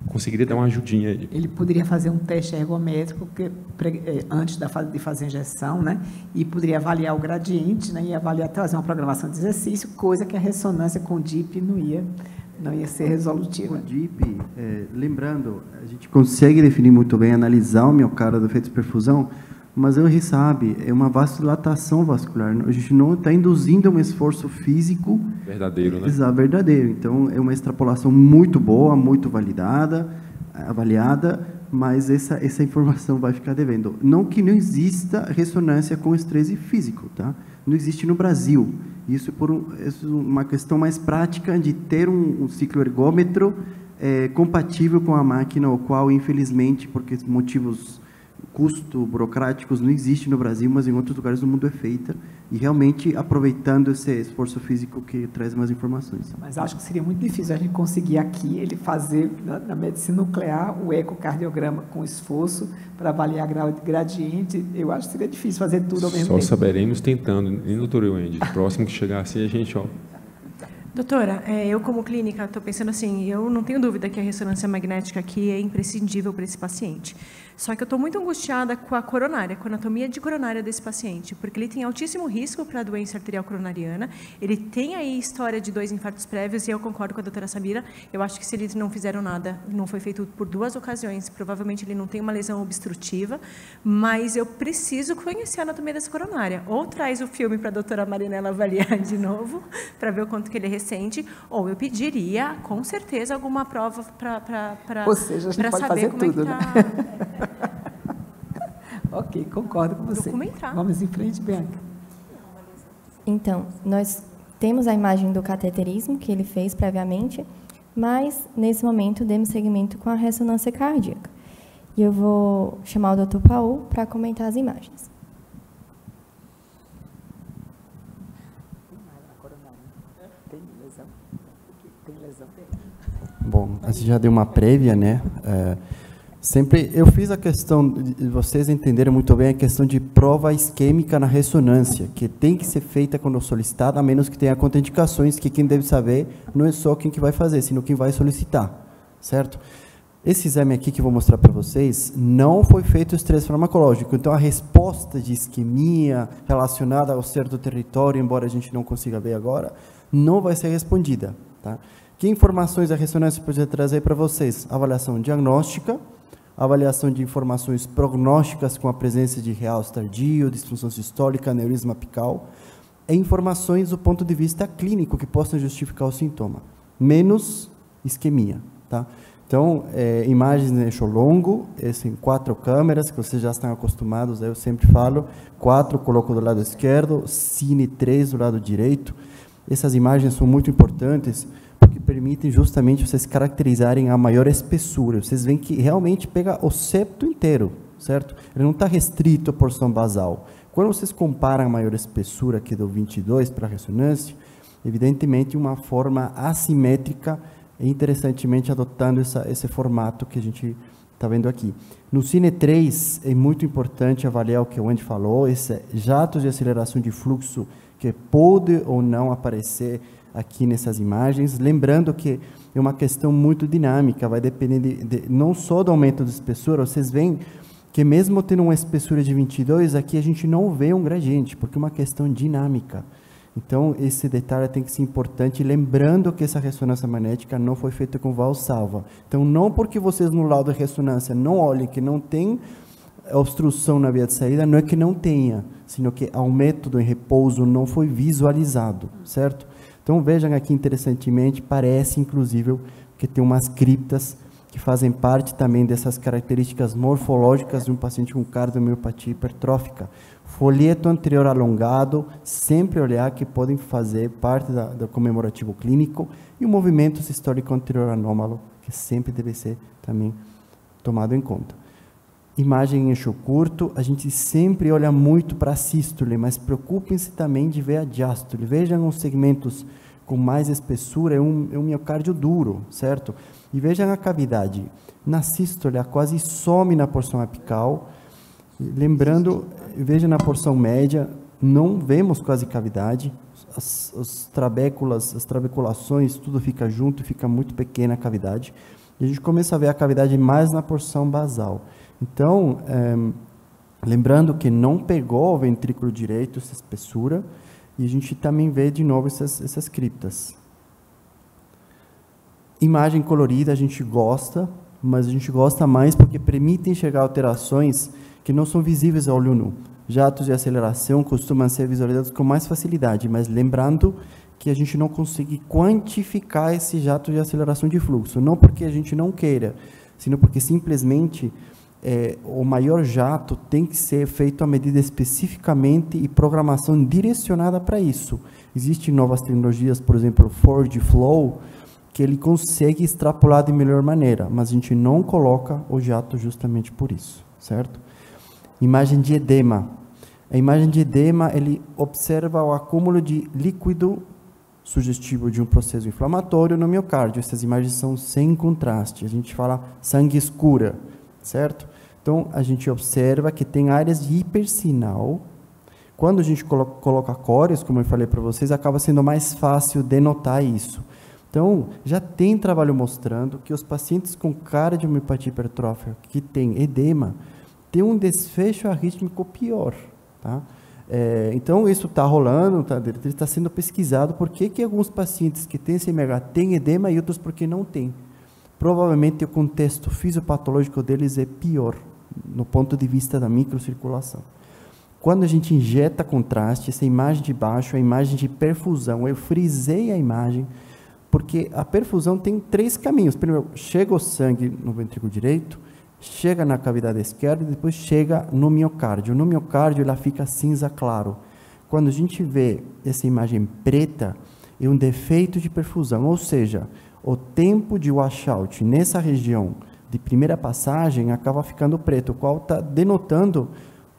conseguiria dar uma ajudinha aí. Ele poderia fazer um teste ergométrico antes de fazer a injeção, né? E poderia avaliar o gradiente, né? E avaliar, trazer uma programação de exercício, coisa que a ressonância com o DIP não ia ser resolutiva. O DIP, lembrando, a gente consegue definir muito bem, analisar o miocárdio do efeito de perfusão, mas ele sabe, é uma vasodilatação vascular. A gente não está induzindo um esforço físico verdadeiro, né? Verdadeiro. Então, é uma extrapolação muito boa, muito avaliada, mas essa informação vai ficar devendo. Não que não exista ressonância com estresse físico, tá? Não existe no Brasil. Isso por uma questão mais prática de ter um cicloergômetro compatível com a máquina, o qual, infelizmente, porque motivos custo burocráticos não existe no Brasil, mas em outros lugares do mundo é feita, e realmente aproveitando esse esforço físico que traz mais informações. Mas acho que seria muito difícil a gente conseguir aqui, ele fazer, na medicina nuclear, o ecocardiograma com esforço para avaliar gradiente. Eu acho que seria difícil fazer tudo ao mesmo tempo. Só saberemos tentando, e doutor Wendy, próximo que chegar assim, a gente, Doutora, eu como clínica estou pensando assim, eu não tenho dúvida que a ressonância magnética aqui é imprescindível para esse paciente. Só que eu estou muito angustiada com a coronária, com a anatomia de coronária desse paciente, porque ele tem altíssimo risco para a doença arterial coronariana, ele tem aí história de 2 infartos prévios, e eu concordo com a doutora Samira, eu acho que se eles não fizeram nada, não foi feito por 2 ocasiões, provavelmente ele não tem uma lesão obstrutiva, mas eu preciso conhecer a anatomia dessa coronária. Ou traz o filme para a doutora Marinela avaliar de novo, para ver o quanto que ele é recente, ou eu pediria, com certeza, alguma prova para Ou seja, a gente pode saber fazer como tudo, é que está... né? Ok, concordo com você. Documentar. Vamos em frente, Bianca. Então, nós temos a imagem do cateterismo que ele fez previamente, mas, nesse momento, demos seguimento com a ressonância cardíaca. E eu vou chamar o Dr. Paul para comentar as imagens. Tem lesão. Bom, a gente já deu uma prévia, né? Sempre eu fiz a questão de vocês entenderem muito bem a questão de prova isquêmica na ressonância, que tem que ser feita quando solicitada, a menos que tenha contraindicações, que quem deve saber não é só quem que vai fazer, sino quem vai solicitar, certo? Esse exame aqui que eu vou mostrar para vocês não foi feito o estresse farmacológico, então a resposta de isquemia relacionada ao certo território, embora a gente não consiga ver agora, não vai ser respondida, tá? Que informações a ressonância pode trazer para vocês? Avaliação diagnóstica, avaliação de informações prognósticas com a presença de realce tardio, disfunção sistólica, aneurisma apical, e informações do ponto de vista clínico que possam justificar o sintoma, menos isquemia, tá? Então, imagens de eixo longo, esse em 4 câmeras, que vocês já estão acostumados, eu sempre falo, 4 coloco do lado esquerdo, Cine 3 do lado direito. Essas imagens são muito importantes, porque permitem justamente vocês caracterizarem a maior espessura. Vocês veem que realmente pega o septo inteiro, certo? Ele não está restrito à porção basal. Quando vocês comparam a maior espessura aqui do 22 para a ressonância, evidentemente uma forma assimétrica, e interessantemente adotando esse formato que a gente está vendo aqui. No Cine 3, é muito importante avaliar o que o Andy falou, esse jato de aceleração de fluxo que pode ou não aparecer aqui nessas imagens, lembrando que é uma questão muito dinâmica, vai depender não só do aumento da espessura, vocês veem que mesmo tendo uma espessura de 22, aqui a gente não vê um gradiente, porque é uma questão dinâmica. Então, esse detalhe tem que ser importante, lembrando que essa ressonância magnética não foi feita com valsalva. Então, não porque vocês no laudo de ressonância não olhem que não tem obstrução na via de saída, não é que não tenha, sino que ao método em repouso não foi visualizado, certo? Então, vejam aqui interessantemente, parece inclusive que tem umas criptas que fazem parte também dessas características morfológicas de um paciente com cardiomiopatia hipertrófica. Folheto anterior alongado, sempre olhar que podem fazer parte do comemorativo clínico, e o movimento sistólico anterior anômalo, que sempre deve ser também tomado em conta. Imagem em eixo curto, a gente sempre olha muito para a sístole, mas preocupem-se também de ver a diástole. Vejam os segmentos com mais espessura, é um miocárdio duro, certo? E vejam a cavidade. Na sístole, ela quase some na porção apical. Lembrando, veja na porção média, não vemos quase cavidade. As trabéculas, as trabeculações, tudo fica junto, fica muito pequena a cavidade. E a gente começa a ver a cavidade mais na porção basal. Então, lembrando que não pegou o ventrículo direito, essa espessura, e a gente também vê de novo essas criptas. Imagem colorida a gente gosta, mas a gente gosta mais porque permite enxergar alterações que não são visíveis a olho nu. Jatos de aceleração costumam ser visualizados com mais facilidade, mas lembrando que a gente não consegue quantificar esse jato de aceleração de fluxo, não porque a gente não queira, sino porque simplesmente o maior jato tem que ser feito à medida especificamente e programação direcionada para isso. Existem novas tecnologias, por exemplo, o Forge Flow, que ele consegue extrapolar de melhor maneira, mas a gente não coloca o jato justamente por isso, certo? Imagem de edema. A imagem de edema, ele observa o acúmulo de líquido sugestivo de um processo inflamatório no miocárdio. Essas imagens são sem contraste. A gente fala sangue escura, certo? Então, a gente observa que tem áreas de hipersinal. Quando a gente coloca cores, como eu falei para vocês, acaba sendo mais fácil denotar isso. Então, já tem trabalho mostrando que os pacientes com cardiomiopatia hipertrófica que têm edema têm um desfecho arrítmico pior, tá? Então, isso está rolando, está sendo pesquisado por que alguns pacientes que têm CMH têm edema e outros porque não têm. Provavelmente o contexto fisiopatológico deles é pior, no ponto de vista da microcirculação. Quando a gente injeta contraste, essa imagem de baixo é a imagem de perfusão. Eu frisei a imagem, porque a perfusão tem 3 caminhos. Primeiro, chega o sangue no ventrículo direito, chega na cavidade esquerda e depois chega no miocárdio. No miocárdio, ela fica cinza claro. Quando a gente vê essa imagem preta, é um defeito de perfusão, ou seja, o tempo de washout nessa região de primeira passagem acaba ficando preto, o qual está denotando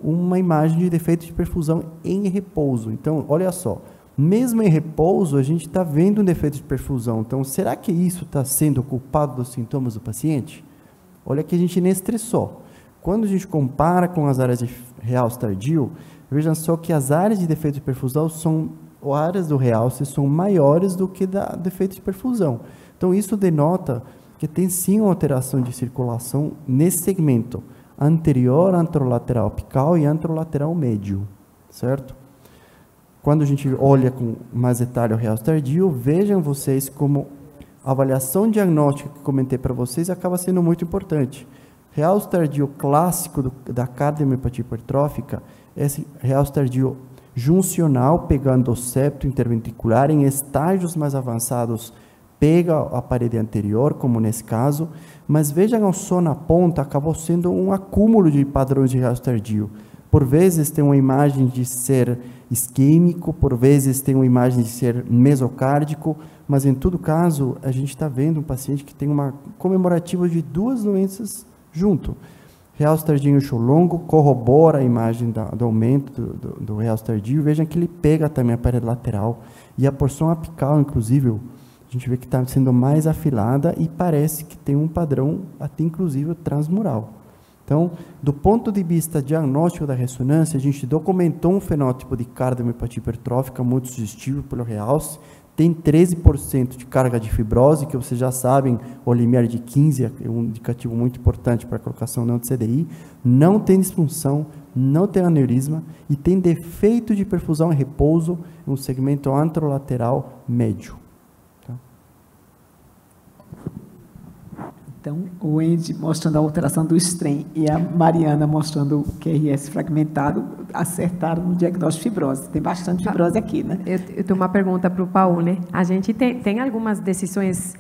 uma imagem de defeito de perfusão em repouso. Então, olha só, mesmo em repouso, a gente está vendo um defeito de perfusão. Então, será que isso está sendo culpado dos sintomas do paciente? Olha que a gente nem estressou. Quando a gente compara com as áreas de realce tardio, vejam só que as áreas de defeito de perfusão são, ou áreas do realce são maiores do que da defeito de perfusão. Então, isso denota que tem sim uma alteração de circulação nesse segmento anterior, anterolateral apical e anterolateral médio, certo? Quando a gente olha com mais detalhe o realce tardio, vejam vocês como a avaliação diagnóstica que comentei para vocês acaba sendo muito importante. Realce tardio clássico da cardiomiopatia hipertrófica é esse realce tardio juncional, pegando o septo interventricular, em estágios mais avançados, pega a parede anterior, como nesse caso, mas vejam só na ponta, acabou sendo um acúmulo de padrões de realce tardio. Por vezes tem uma imagem de ser isquêmico, por vezes tem uma imagem de ser mesocárdico, mas em todo caso, a gente está vendo um paciente que tem uma comemorativa de 2 doenças junto. Realce tardio em eixo longo corrobora a imagem do aumento do realce tardio. Vejam que ele pega também a parede lateral. E a porção apical, inclusive, a gente vê que está sendo mais afilada e parece que tem um padrão até, inclusive, transmural. Então, do ponto de vista diagnóstico da ressonância, a gente documentou um fenótipo de cardiomiopatia hipertrófica muito sugestivo pelo realce. Tem 13% de carga de fibrose, que vocês já sabem, o limiar de 15 é um indicativo muito importante para a colocação não de CDI. Não tem disfunção, não tem aneurisma e tem defeito de perfusão em repouso, um segmento anterolateral médio. Tá? Então, o Andy mostrando a alteração do strain e a Mariana mostrando o QRS fragmentado, acertaram no diagnóstico de fibrose. Tem bastante fibrose aqui, né? Eu tenho uma pergunta para o Paulo, né? A gente tem algumas decisões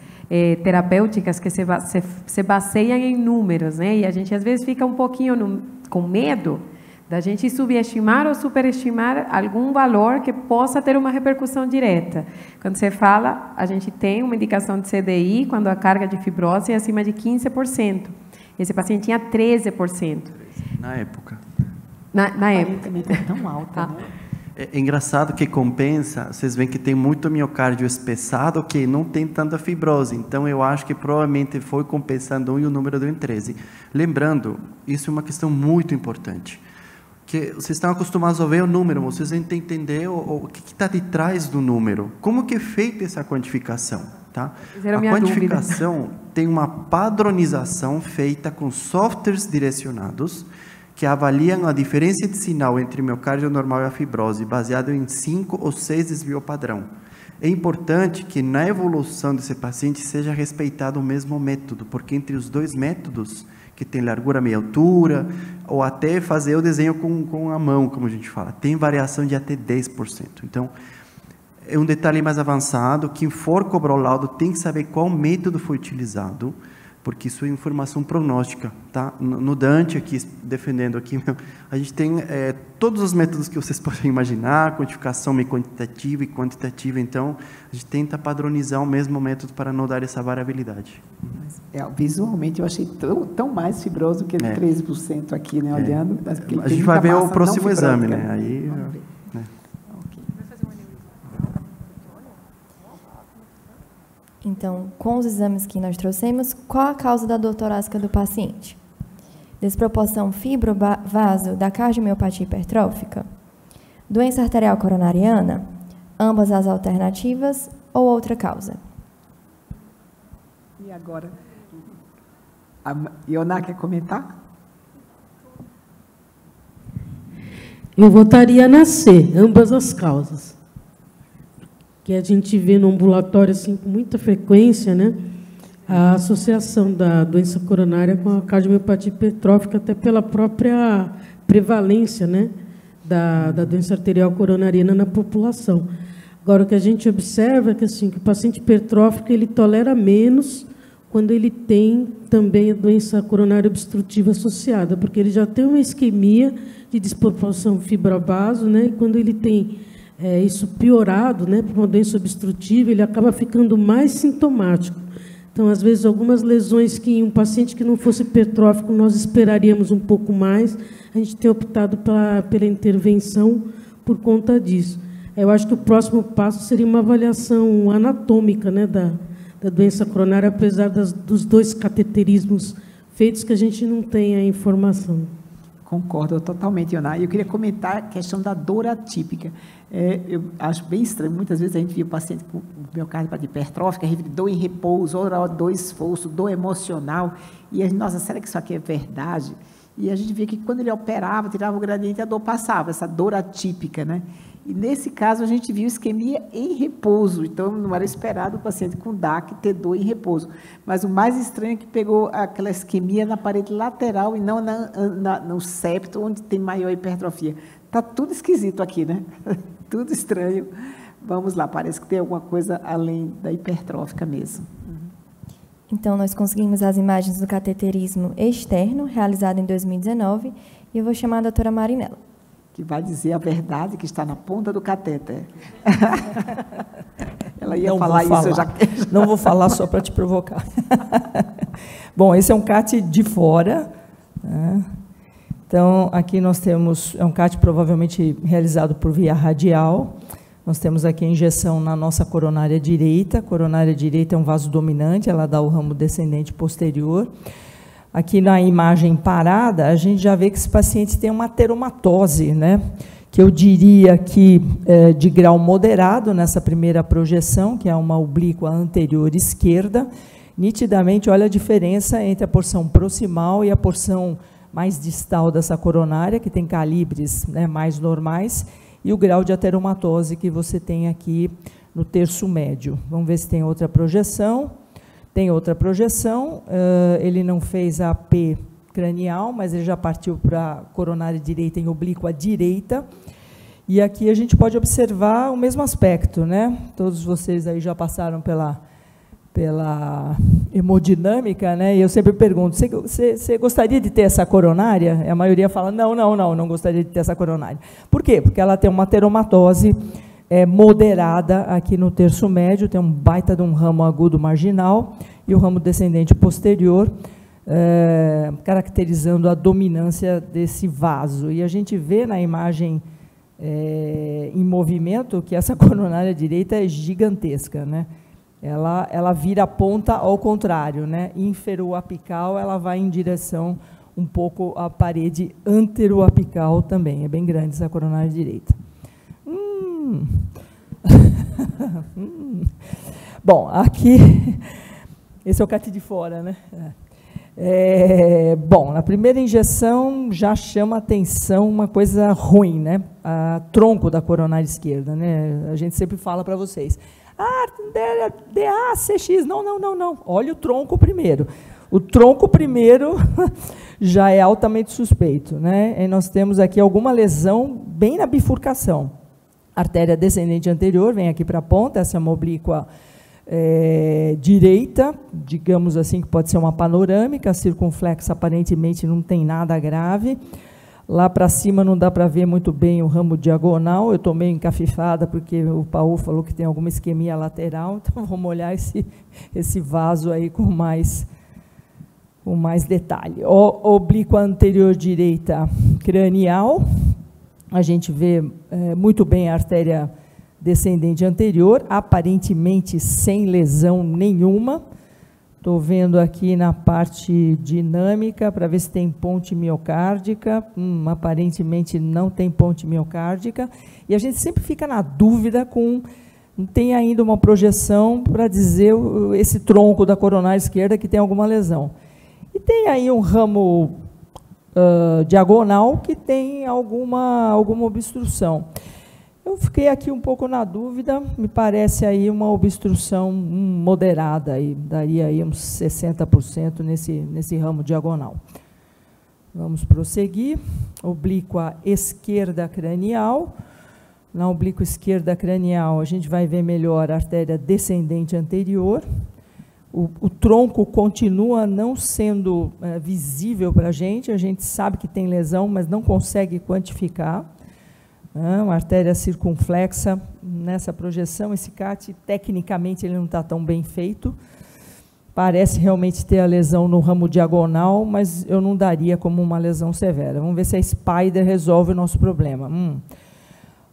terapêuticas que se baseiam em números, né? E a gente, às vezes, fica um pouquinho com medo da gente subestimar ou superestimar algum valor que possa ter uma repercussão direta. Quando você fala, a gente tem uma indicação de CDI quando a carga de fibrose é acima de 15%. Esse paciente tinha 13%. Na época. Na época. É tão alta, né? É engraçado que compensa, vocês veem que tem muito miocárdio espessado que não tem tanta fibrose, então eu acho que provavelmente foi compensando 1 e o número deu em 13. Lembrando, isso é uma questão muito importante. Que vocês estão acostumados a ver o número, vocês têm que entender o que está de trás do número. Como que é feita essa quantificação? Tá? A quantificação tem uma padronização feita com softwares direcionados que avaliam a diferença de sinal entre o miocárdio normal e a fibrose, baseado em 5 ou 6 desvio padrão. É importante que na evolução desse paciente seja respeitado o mesmo método, porque entre os dois métodos, que tem largura meia altura, ou até fazer o desenho com a mão, como a gente fala, tem variação de até 10%. Então, é um detalhe mais avançado, quem for cobrar o laudo tem que saber qual método foi utilizado, porque isso é informação prognóstica, tá? No Dante, aqui, defendendo aqui, a gente tem todos os métodos que vocês podem imaginar, quantificação meio quantitativa e quantitativa, então, a gente tenta padronizar o mesmo método para não dar essa variabilidade. Visualmente, eu achei tão mais fibroso que 13% aqui, né, olhando. A gente vai ver o próximo exame, né? Aí, Então, com os exames que nós trouxemos, qual a causa da dor torácica do paciente? Desproporção fibrovaso da cardiomiopatia hipertrófica? Doença arterial coronariana? Ambas as alternativas ou outra causa? E agora? A Ioná quer comentar? Eu votaria na C, ambas as causas. Que a gente vê no ambulatório assim, com muita frequência, né, a associação da doença coronária com a cardiomiopatia hipertrófica, até pela própria prevalência, né, da doença arterial coronariana na população. Agora, o que a gente observa é que, assim, que o paciente hipertrófico ele tolera menos quando ele tem também a doença coronária obstrutiva associada, porque ele já tem uma isquemia de desproporção fibrovaso, né, e quando ele tem isso piorado, né, por uma doença obstrutiva, ele acaba ficando mais sintomático. Então, às vezes, algumas lesões que em um paciente que não fosse hipertrófico nós esperaríamos um pouco mais, a gente tem optado pela intervenção por conta disso. Eu acho que o próximo passo seria uma avaliação anatômica, né, da doença coronária, apesar dos 2 cateterismos feitos, que a gente não tem a informação. Concordo totalmente, Ioná. Eu queria comentar a questão da dor atípica. Eu acho bem estranho. Muitas vezes a gente via o paciente com miocárdio hipertrófica, dor em repouso, dor esforço, dor emocional. E a gente, nossa, será que isso aqui é verdade? E a gente via que quando ele operava, tirava o gradiente, a dor passava, essa dor atípica, né? E nesse caso a gente viu isquemia em repouso, então não era esperado o paciente com DAC ter dor em repouso. Mas o mais estranho é que pegou aquela isquemia na parede lateral e não no septo, onde tem maior hipertrofia. Está tudo esquisito aqui, né? Tudo estranho. Vamos lá, parece que tem alguma coisa além da hipertrófica mesmo. Então, nós conseguimos as imagens do cateterismo externo, realizado em 2019, e eu vou chamar a doutora Marinella. Que vai dizer a verdade que está na ponta do catéter. Ela ia falar isso, eu já... Não vou falar só para te provocar. Bom, esse é um CAT de fora, né? Então, aqui nós temos, é um CAT provavelmente realizado por via radial. Nós temos aqui a injeção na nossa coronária direita. A coronária direita é um vaso dominante, ela dá o ramo descendente posterior. Aqui na imagem parada, a gente já vê que esse paciente tem uma ateromatose, né? Que eu diria que de grau moderado nessa primeira projeção, que é uma oblíqua anterior esquerda. Nitidamente, olha a diferença entre a porção proximal e a porção mais distal dessa coronária, que tem calibres, né, mais normais, e o grau de ateromatose que você tem aqui no terço médio. Vamos ver se tem outra projeção. Tem outra projeção, ele não fez a AP cranial, mas ele já partiu para a coronária direita em oblíqua direita. E aqui a gente pode observar o mesmo aspecto, né? Todos vocês aí já passaram pela hemodinâmica, né? E eu sempre pergunto, você gostaria de ter essa coronária? E a maioria fala, não gostaria de ter essa coronária. Por quê? Porque ela tem uma ateromatose moderada aqui no terço médio, tem um baita de um ramo agudo marginal e o ramo descendente posterior, caracterizando a dominância desse vaso. E a gente vê na imagem em movimento que essa coronária direita é gigantesca, né? Ela vira a ponta ao contrário, né? Inferoapical, ela vai em direção um pouco à parede anteroapical também. É bem grande essa coronária direita. Bom, aqui, esse é o CAT de fora, né? Bom, na primeira injeção já chama atenção uma coisa ruim, né? A tronco da coronária esquerda, né? A gente sempre fala para vocês, DA, CX, não. Olha o tronco primeiro. O tronco primeiro já é altamente suspeito, né? E nós temos aqui alguma lesão bem na bifurcação. Artéria descendente anterior, vem aqui para a ponta, essa é uma oblíqua direita, digamos assim, que pode ser uma panorâmica, circunflexa aparentemente não tem nada grave. Lá para cima não dá para ver muito bem o ramo diagonal, eu estou meio encafifada porque o Paul falou que tem alguma isquemia lateral, então vamos olhar esse vaso aí com mais detalhe. Oblíqua anterior direita cranial, a gente vê muito bem a artéria descendente anterior, aparentemente sem lesão nenhuma. Estou vendo aqui na parte dinâmica para ver se tem ponte miocárdica. Aparentemente não tem ponte miocárdica. E a gente sempre fica na dúvida não tem ainda uma projeção para dizer esse tronco da coronária esquerda que tem alguma lesão. E tem aí um ramo diagonal que tem alguma obstrução. Eu fiquei aqui um pouco na dúvida, me parece aí uma obstrução moderada, aí, daria aí uns 60% nesse ramo diagonal. Vamos prosseguir. Oblíqua esquerda cranial. Na oblíqua esquerda cranial, a gente vai ver melhor a artéria descendente anterior. O tronco continua não sendo visível para a gente sabe que tem lesão, mas não consegue quantificar. Uma artéria circunflexa nessa projeção, esse CAT, tecnicamente, ele não está tão bem feito. Parece realmente ter a lesão no ramo diagonal, mas eu não daria como uma lesão severa. Vamos ver se a Spider resolve o nosso problema.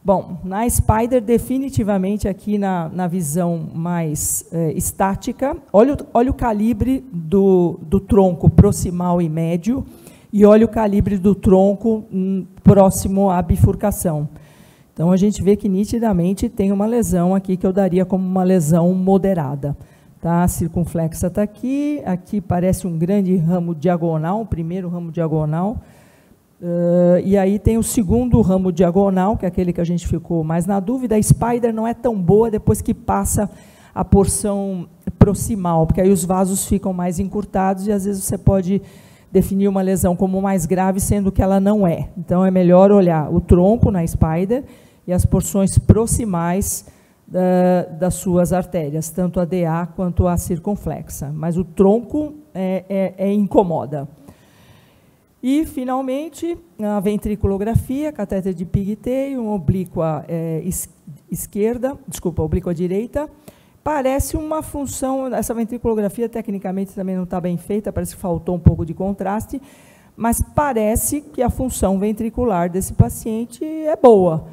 Bom, na Spider, definitivamente, aqui na visão mais estática, olha o calibre do tronco proximal e médio, e olha o calibre do tronco próximo à bifurcação. Então, a gente vê que nitidamente tem uma lesão aqui que eu daria como uma lesão moderada. Tá? A circunflexa está aqui parece um grande ramo diagonal, o primeiro ramo diagonal, e aí tem o segundo ramo diagonal, que é aquele que a gente ficou mais na dúvida. A Spider não é tão boa depois que passa a porção proximal, porque aí os vasos ficam mais encurtados e às vezes você pode definir uma lesão como mais grave, sendo que ela não é. Então, é melhor olhar o tronco na Spider e as porções proximais das suas artérias, tanto a DA quanto a circunflexa. Mas o tronco incomoda. E, finalmente, a ventriculografia, catéter de Pigtail, oblíqua oblíqua direita. Parece uma função, essa ventriculografia tecnicamente também não está bem feita, parece que faltou um pouco de contraste, mas parece que a função ventricular desse paciente é boa.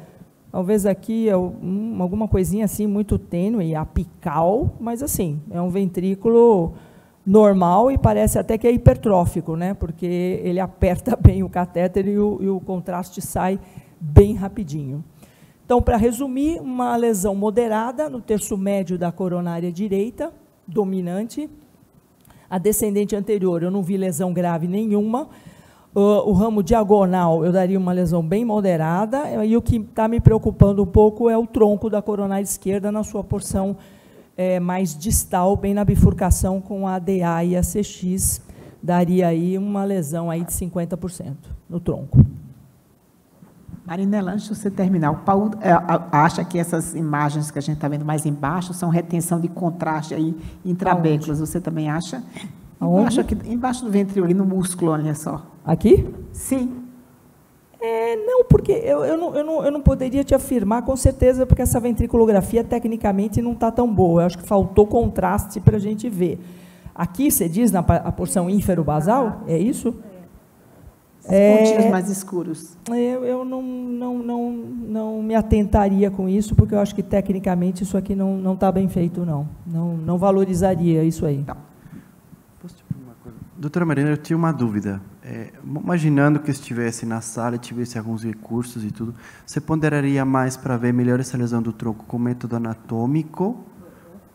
Talvez aqui alguma coisinha assim muito tênue, apical, mas assim, é um ventrículo normal e parece até que é hipertrófico, né? Porque ele aperta bem o catéter e o contraste sai bem rapidinho. Então, para resumir, uma lesão moderada no terço médio da coronária direita, dominante. A descendente anterior, eu não vi lesão grave nenhuma. O ramo diagonal, eu daria uma lesão bem moderada. E o que está me preocupando um pouco é o tronco da coronária esquerda na sua porção mais distal, bem na bifurcação com a DA e a CX. Daria aí uma lesão aí de 50% no tronco. Marinela, antes de você terminar, o Paulo acha que essas imagens que a gente está vendo mais embaixo são retenção de contraste aí intrabéculas. Você também acha? Eu acho que embaixo do ventrículo, ali no músculo, olha só. Aqui? Sim. Não, porque eu não poderia te afirmar com certeza, porque essa ventriculografia tecnicamente não está tão boa. Eu acho que faltou contraste para a gente ver. Aqui, você diz, na porção ínfero-basal? É isso? Pontinhos mais escuros. Eu não me atentaria com isso, porque eu acho que, tecnicamente, isso aqui não está bem feito, não. Não valorizaria isso aí. Tá. Posso te perguntar uma coisa? Doutora Marina, eu tinha uma dúvida. Imaginando que estivesse na sala e tivesse alguns recursos e tudo, você ponderaria mais para ver melhor essa lesão do tronco com método anatômico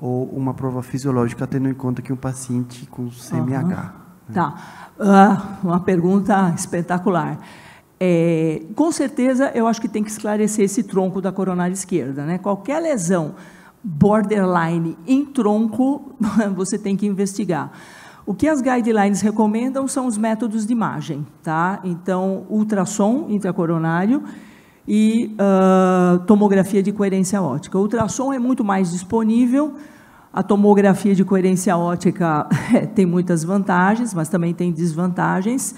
ou uma prova fisiológica, tendo em conta que um paciente com CMH? Né? Tá. Uma pergunta espetacular. Com certeza, eu acho que tem que esclarecer esse tronco da coronária esquerda, né? Qualquer lesão borderline em tronco, você tem que investigar. O que as guidelines recomendam são os métodos de imagem, tá? Então, ultrassom intracoronário e tomografia de coerência óptica. O ultrassom é muito mais disponível. A tomografia de coerência óptica tem muitas vantagens, mas também tem desvantagens.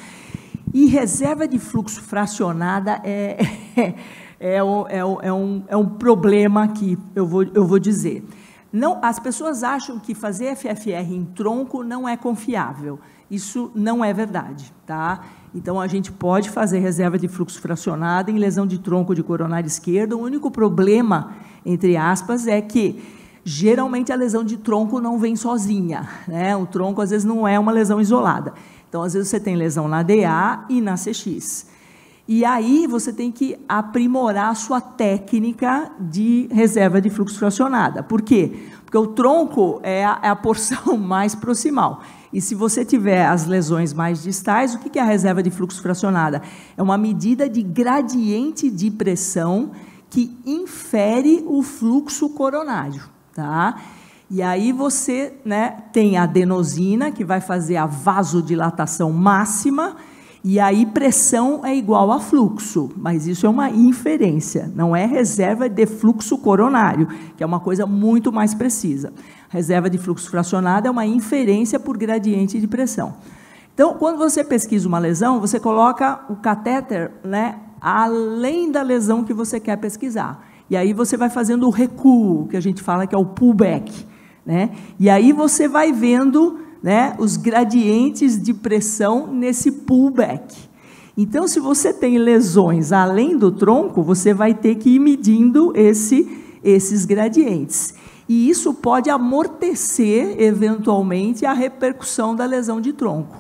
E reserva de fluxo fracionada é um problema aqui, eu vou dizer. Não, as pessoas acham que fazer FFR em tronco não é confiável. Isso não é verdade, tá? Então, a gente pode fazer reserva de fluxo fracionada em lesão de tronco de coronária esquerda. O único problema, entre aspas, é que geralmente a lesão de tronco não vem sozinha, né? O tronco, às vezes, não é uma lesão isolada. Então, às vezes, você tem lesão na DA e na CX. E aí, você tem que aprimorar a sua técnica de reserva de fluxo fracionada. Por quê? Porque o tronco é a porção mais proximal. E se você tiver as lesões mais distais, o que é a reserva de fluxo fracionada? É uma medida de gradiente de pressão que infere o fluxo coronário. Tá? E aí você, né, tem a adenosina, que vai fazer a vasodilatação máxima, e aí pressão é igual a fluxo, mas isso é uma inferência, não é reserva de fluxo coronário, que é uma coisa muito mais precisa. Reserva de fluxo fracionado é uma inferência por gradiente de pressão. Então, quando você pesquisa uma lesão, você coloca o catéter, né, além da lesão que você quer pesquisar. E aí você vai fazendo o recuo, que a gente fala que é o pullback, né? E aí você vai vendo, né, os gradientes de pressão nesse pullback. Então, se você tem lesões além do tronco, você vai ter que ir medindo esses gradientes. E isso pode amortecer, eventualmente, a repercussão da lesão de tronco.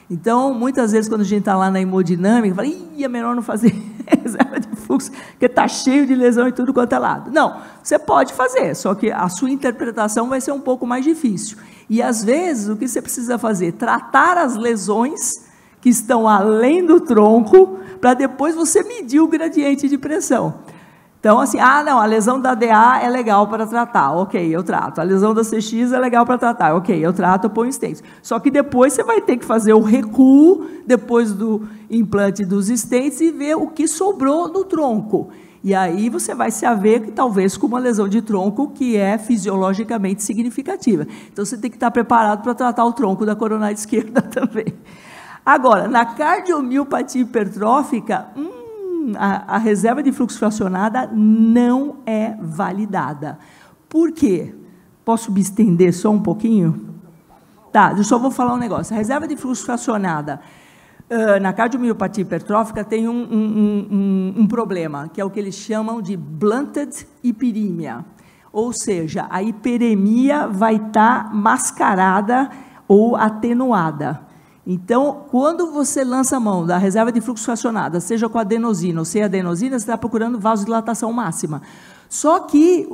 Então, muitas vezes, quando a gente está lá na hemodinâmica, fala, é melhor não fazer reserva de fluxo, porque está cheio de lesão em tudo quanto é lado. Não, você pode fazer, só que a sua interpretação vai ser um pouco mais difícil. E, às vezes, o que você precisa fazer? Tratar as lesões que estão além do tronco, para depois você medir o gradiente de pressão. Então, assim, não, a lesão da DA é legal para tratar, ok, eu trato. A lesão da CX é legal para tratar, ok, eu trato, eu ponho stents. Só que depois você vai ter que fazer o recuo, depois do implante dos stents, e ver o que sobrou no tronco. E aí você vai se haver, talvez, com uma lesão de tronco que é fisiologicamente significativa. Então, você tem que estar preparado para tratar o tronco da coronária esquerda também. Agora, na cardiomiopatia hipertrófica, a reserva de fluxo fracionada não é validada. Por quê? Posso me estender só um pouquinho? Tá, eu só vou falar um negócio. A reserva de fluxo fracionada Na cardiomiopatia hipertrófica tem um problema, que é o que eles chamam de blunted hiperemia, ou seja, a hiperemia vai estar mascarada ou atenuada. Então, quando você lança a mão da reserva de fluxo fracionada, seja com adenosina ou sem adenosina, você está procurando vasodilatação máxima. Só que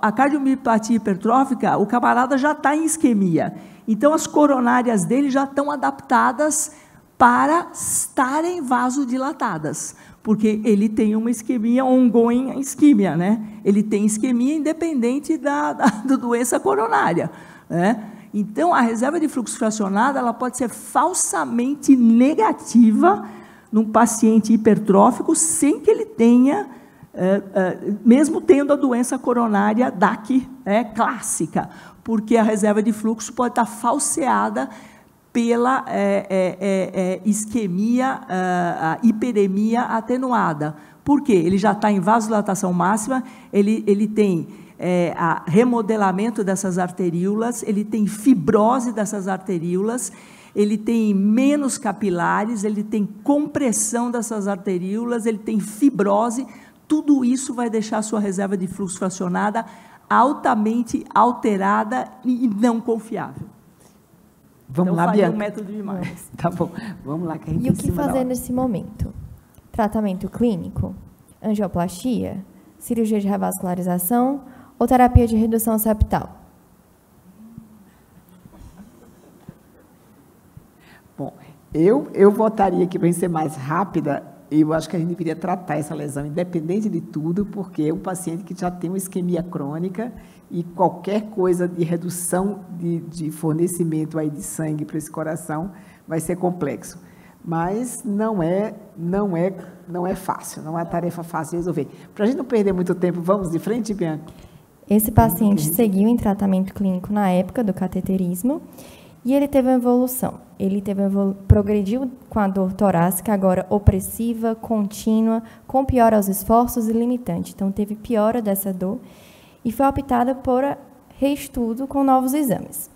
a cardiomiopatia hipertrófica, o camarada já está em isquemia. Então, as coronárias dele já estão adaptadas para estarem vasodilatadas, porque ele tem uma isquemia ongoing isquemia, né? Ele tem isquemia independente da doença coronária, né? Então, a reserva de fluxo fracionado ela pode ser falsamente negativa num paciente hipertrófico sem que ele tenha, mesmo tendo a doença coronária DAC clássica, porque a reserva de fluxo pode estar falseada pela isquemia, hiperemia atenuada. Por quê? Ele já está em vasodilatação máxima, ele tem remodelamento dessas arteríolas, ele tem fibrose dessas arteríolas, ele tem menos capilares, ele tem compressão dessas arteríolas, ele tem fibrose, tudo isso vai deixar a sua reserva de fluxo fracionada altamente alterada e não confiável. Vamos então, lá, Bianca. Um método de imagem. Tá bom, vamos lá. Que a gente e o que fazer nesse momento? Tratamento clínico? Angioplastia? Cirurgia de revascularização? Ou terapia de redução septal? Bom, eu votaria aqui para ser mais rápida. Eu acho que a gente deveria tratar essa lesão independente de tudo, porque é um paciente que já tem uma isquemia crônica e qualquer coisa de redução de fornecimento aí de sangue para esse coração vai ser complexo. Mas não é fácil, não é uma tarefa fácil de resolver. Para a gente não perder muito tempo, vamos de frente, Bianca? Esse paciente seguiu em tratamento clínico na época do cateterismo e ele teve uma evolução. Ele progrediu com a dor torácica, agora opressiva, contínua, com piora aos esforços e limitante. Então, teve piora dessa dor e foi optada por reestudo com novos exames.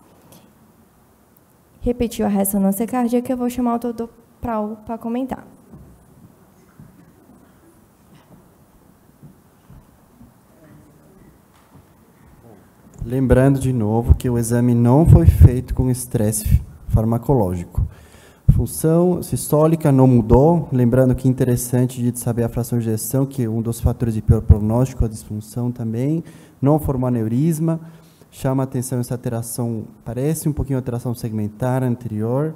Repetiu a ressonância cardíaca, eu vou chamar o doutor Praul para comentar. Lembrando de novo que o exame não foi feito com estresse farmacológico. Função sistólica não mudou. Lembrando que é interessante de saber a fração de ejeção, que é um dos fatores de pior prognóstico, a disfunção também. Não formou aneurisma. Chama a atenção essa alteração, parece um pouquinho alteração segmentar anterior.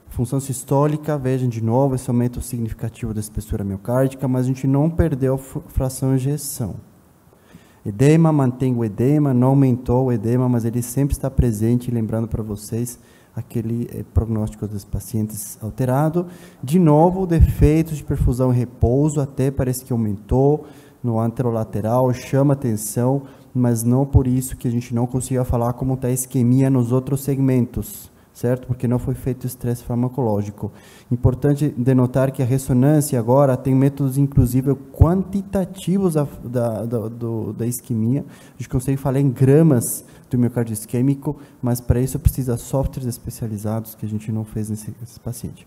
Função sistólica, vejam de novo esse aumento significativo da espessura miocárdica, mas a gente não perdeu fração de ejeção. Edema, mantém o edema, não aumentou o edema, mas ele sempre está presente, lembrando para vocês aquele prognóstico dos pacientes alterado. De novo, defeitos de perfusão e repouso, até parece que aumentou no anterolateral, chama atenção, mas não por isso que a gente não conseguiu falar como está a isquemia nos outros segmentos, certo? Porque não foi feito estresse farmacológico. Importante denotar que a ressonância agora tem métodos, inclusive, quantitativos da isquemia. A gente consegue falar em gramas do miocárdio isquêmico, mas para isso precisa de softwares especializados que a gente não fez nesse paciente.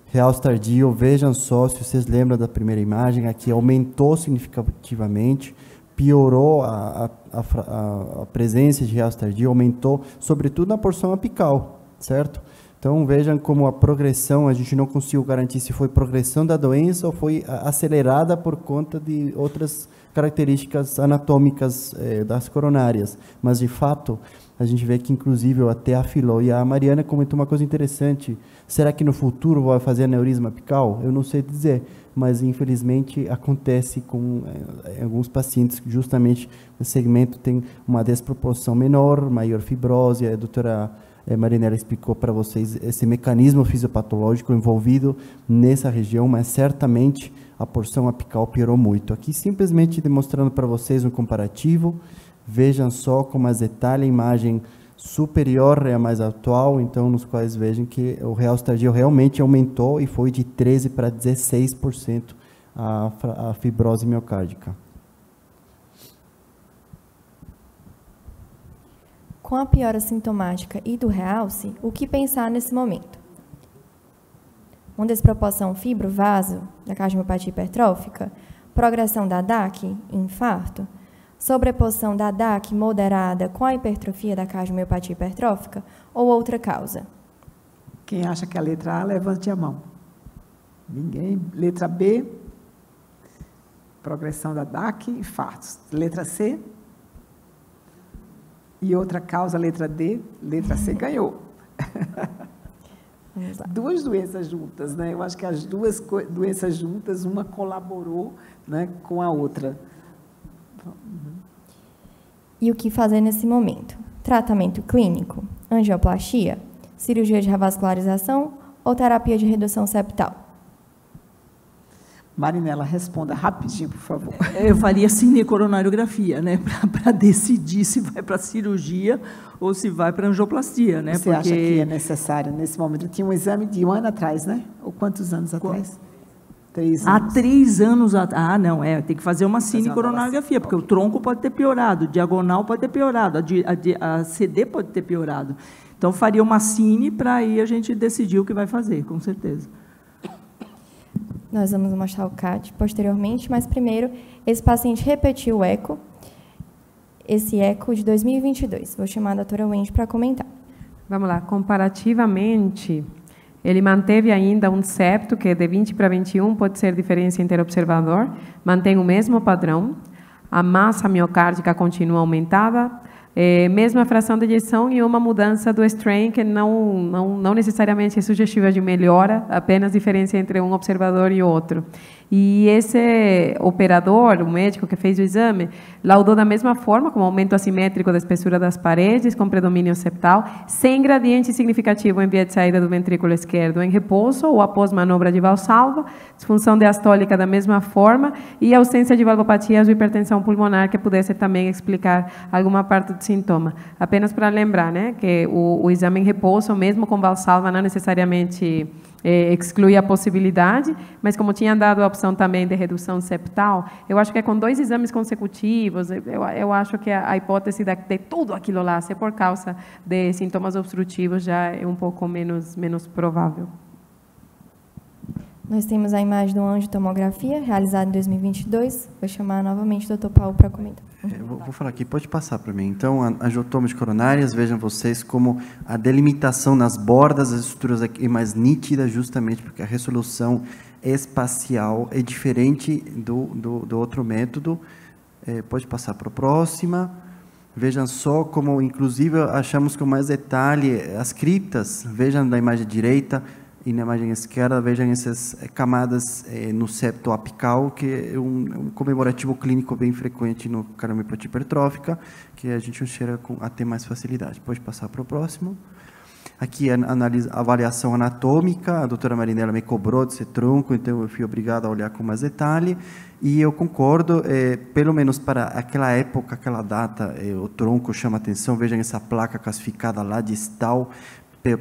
Realce tardio, vejam só, se vocês lembram da primeira imagem, aqui aumentou significativamente, piorou a presença de realce tardio, aumentou, sobretudo na porção apical, certo? Então, vejam como a progressão, a gente não conseguiu garantir se foi progressão da doença ou foi acelerada por conta de outras características anatômicas das coronárias. Mas, de fato, a gente vê que, inclusive, até afilou. E a Mariana comentou uma coisa interessante. Será que no futuro vai fazer aneurisma apical? Eu não sei dizer, mas, infelizmente, acontece com alguns pacientes que, justamente, o segmento tem uma desproporção menor, maior fibrose. A doutora Marinella explicou para vocês esse mecanismo fisiopatológico envolvido nessa região, mas certamente a porção apical piorou muito. Aqui simplesmente demonstrando para vocês um comparativo, vejam só como as detalhes, a imagem superior é a mais atual, então nos quais vejam que o realce tardio realmente aumentou e foi de 13% para 16% a fibrose miocárdica. Com a piora sintomática e do realce, o que pensar nesse momento? uma desproporção fibro-vaso da cardiomiopatia hipertrófica, progressão da DAC, infarto, sobreposição da DAC moderada com a hipertrofia da cardiomiopatia hipertrófica ou outra causa? Quem acha que é a letra A, levante a mão. Ninguém. Letra B, progressão da DAC, infartos. Letra C, e outra causa, letra D. Letra C ganhou. Vamos lá. Duas doenças juntas, né? Eu acho que as duas doenças juntas, uma colaborou, né, com a outra. E o que fazer nesse momento? Tratamento clínico, angioplastia, cirurgia de revascularização ou terapia de redução septal? Marinela, responda rapidinho, por favor. Eu faria cinecoronariografia, né, para decidir se vai para cirurgia ou se vai para angioplastia, né? Você acha que é necessário nesse momento? Tinha um exame de um ano atrás, né? Ou quantos anos atrás? 3 anos. Há 3 anos atrás. Não, tem que fazer uma cinecoronariografia, porque o tronco pode ter piorado, o diagonal pode ter piorado, a CD pode ter piorado. Então, faria uma cine para aí a gente decidir o que vai fazer, com certeza. Nós vamos mostrar o CAT posteriormente, mas primeiro, esse paciente repetiu o eco, esse eco de 2022. Vou chamar a doutora Wendy para comentar. Vamos lá. Comparativamente, ele manteve ainda um septo, que de 20 para 21 pode ser diferença interobservador, mantém o mesmo padrão, a massa miocárdica continua aumentada, mesma fração de ejeção e uma mudança do strain que não necessariamente é sugestiva de melhora, apenas diferença entre um observador e outro. E esse operador, o médico que fez o exame, laudou da mesma forma, com aumento assimétrico da espessura das paredes, com predomínio septal, sem gradiente significativo em via de saída do ventrículo esquerdo em repouso ou após manobra de valsalva, disfunção diastólica da mesma forma e ausência de valvopatias ou hipertensão pulmonar que pudesse também explicar alguma parte do sintoma. Apenas para lembrar, né, que o exame em repouso, mesmo com valsalva, não necessariamente exclui a possibilidade, mas como tinha dado a opção também de redução septal, eu acho que com 2 exames consecutivos, eu acho que a hipótese de tudo aquilo lá ser por causa de sintomas obstrutivos já é um pouco menos provável. Nós temos a imagem do angiotomografia, realizada em 2022. Vou chamar novamente o Dr. Paulo para comentar. Vou falar aqui, pode passar para mim. Então, angiotomas coronárias, vejam vocês como a delimitação nas bordas das estruturas aqui é mais nítida, justamente porque a resolução espacial é diferente do outro método. Pode passar para a próxima. Vejam só como, inclusive, achamos com mais detalhe as criptas. Vejam na imagem direita e na imagem esquerda, vejam essas camadas no septo apical, que é um comemorativo clínico bem frequente no cardiomiopatia hipertrófica, que a gente chega a ter mais facilidade. Pode passar para o próximo. Aqui a avaliação anatômica, a doutora Marinela me cobrou desse tronco, então eu fui obrigado a olhar com mais detalhe, e eu concordo, pelo menos para aquela época, aquela data, o tronco chama atenção. Vejam essa placa classificada lá distal,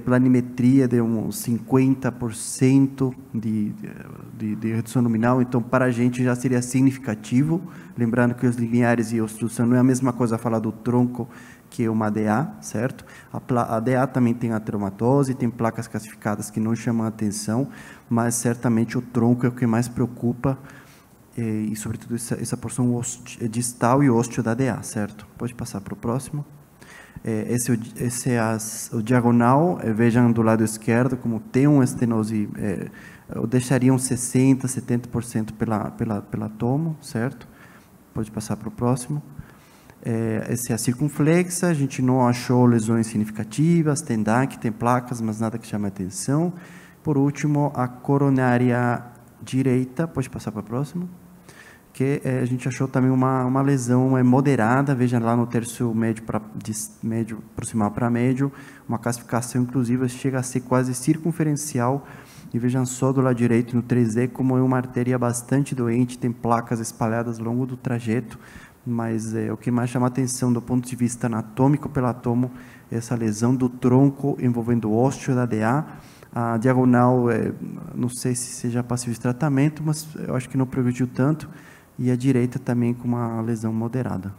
planimetria de uns 50% de redução nominal, então para a gente já seria significativo, lembrando que os lineares e obstrução não é a mesma coisa falar do tronco que uma ADA, certo? A ADA também tem ateromatose, tem placas classificadas que não chamam a atenção, mas certamente o tronco é o que mais preocupa, e sobretudo essa porção distal e ósteo da ADA, certo? Pode passar para o próximo. Esse é o diagonal, vejam do lado esquerdo como tem uma estenose, eu deixaria uns 60%, 70% pela tomo, certo? Pode passar para o próximo. Essa é a circunflexa, a gente não achou lesões significativas, tem DAC, tem placas, mas nada que chame a atenção. Por último, a coronária direita, pode passar para o próximo, que a gente achou também uma lesão moderada, veja lá no terço médio proximal para médio, uma classificação inclusive chega a ser quase circunferencial, e vejam só do lado direito no 3D como é uma artéria bastante doente, tem placas espalhadas ao longo do trajeto, mas o que mais chama a atenção do ponto de vista anatômico pela tomo, essa lesão do tronco envolvendo o ósteo da DA, a diagonal, não sei se seja passível de tratamento, mas eu acho que não progrediu tanto, e a direita também com uma lesão moderada.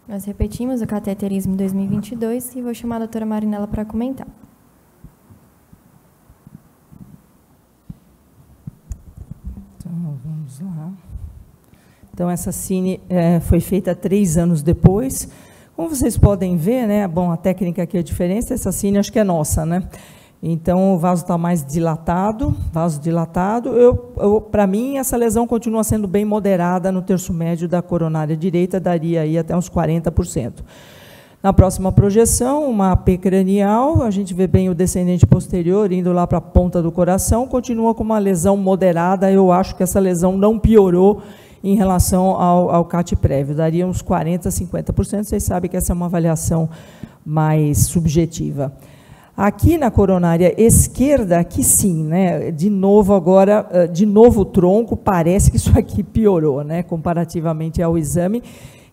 Nós repetimos o cateterismo 2022 e vou chamar a doutora Marinela para comentar. Vamos lá. Então, essa cine foi feita 3 anos depois. Como vocês podem ver, né? Bom, a técnica aqui é a diferença, essa cine acho que é nossa, né? Então, o vaso está mais dilatado, para mim, essa lesão continua sendo bem moderada no terço médio da coronária direita, daria aí até uns 40%. Na próxima projeção, uma AP cranial, a gente vê bem o descendente posterior, indo lá para a ponta do coração, continua com uma lesão moderada, eu acho que essa lesão não piorou em relação ao CAT prévio, daria uns 40%, 50%, vocês sabem que essa é uma avaliação mais subjetiva. Aqui na coronária esquerda, aqui sim, né? De novo agora, de novo o tronco, parece que isso aqui piorou, né? Comparativamente ao exame,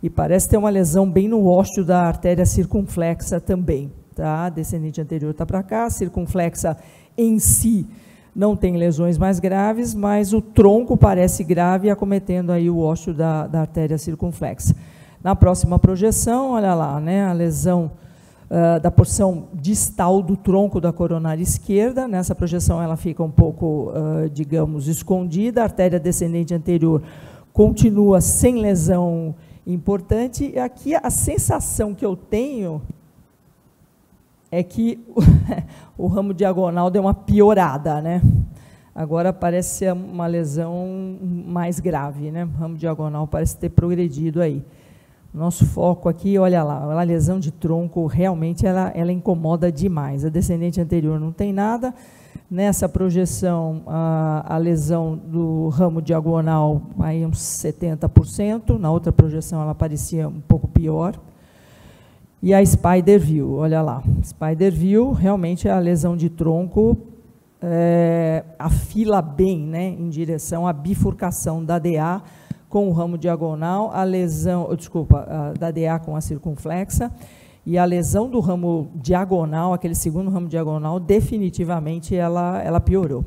e parece ter uma lesão bem no ósseo da artéria circunflexa também, tá? Descendente anterior está para cá, circunflexa em si não tem lesões mais graves, mas o tronco parece grave, acometendo aí o ósseo da artéria circunflexa. Na próxima projeção, olha lá, né? A lesão da porção distal do tronco da coronária esquerda. Nessa projeção ela fica um pouco, digamos, escondida. A artéria descendente anterior continua sem lesão importante. E aqui a sensação que eu tenho é que o ramo diagonal deu uma piorada, né? Agora parece ser uma lesão mais grave, né? O ramo diagonal parece ter progredido aí. Nosso foco aqui, olha lá, a lesão de tronco, realmente ela incomoda demais. A descendente anterior não tem nada. Nessa projeção, a lesão do ramo diagonal, aí uns 70%. Na outra projeção, ela parecia um pouco pior. E a Spider View, olha lá. Spider View, realmente, a lesão de tronco afila bem, né, em direção à bifurcação da DA com o ramo diagonal, a lesão, da DA com a circunflexa, e a lesão do ramo diagonal, aquele segundo ramo diagonal, definitivamente ela piorou.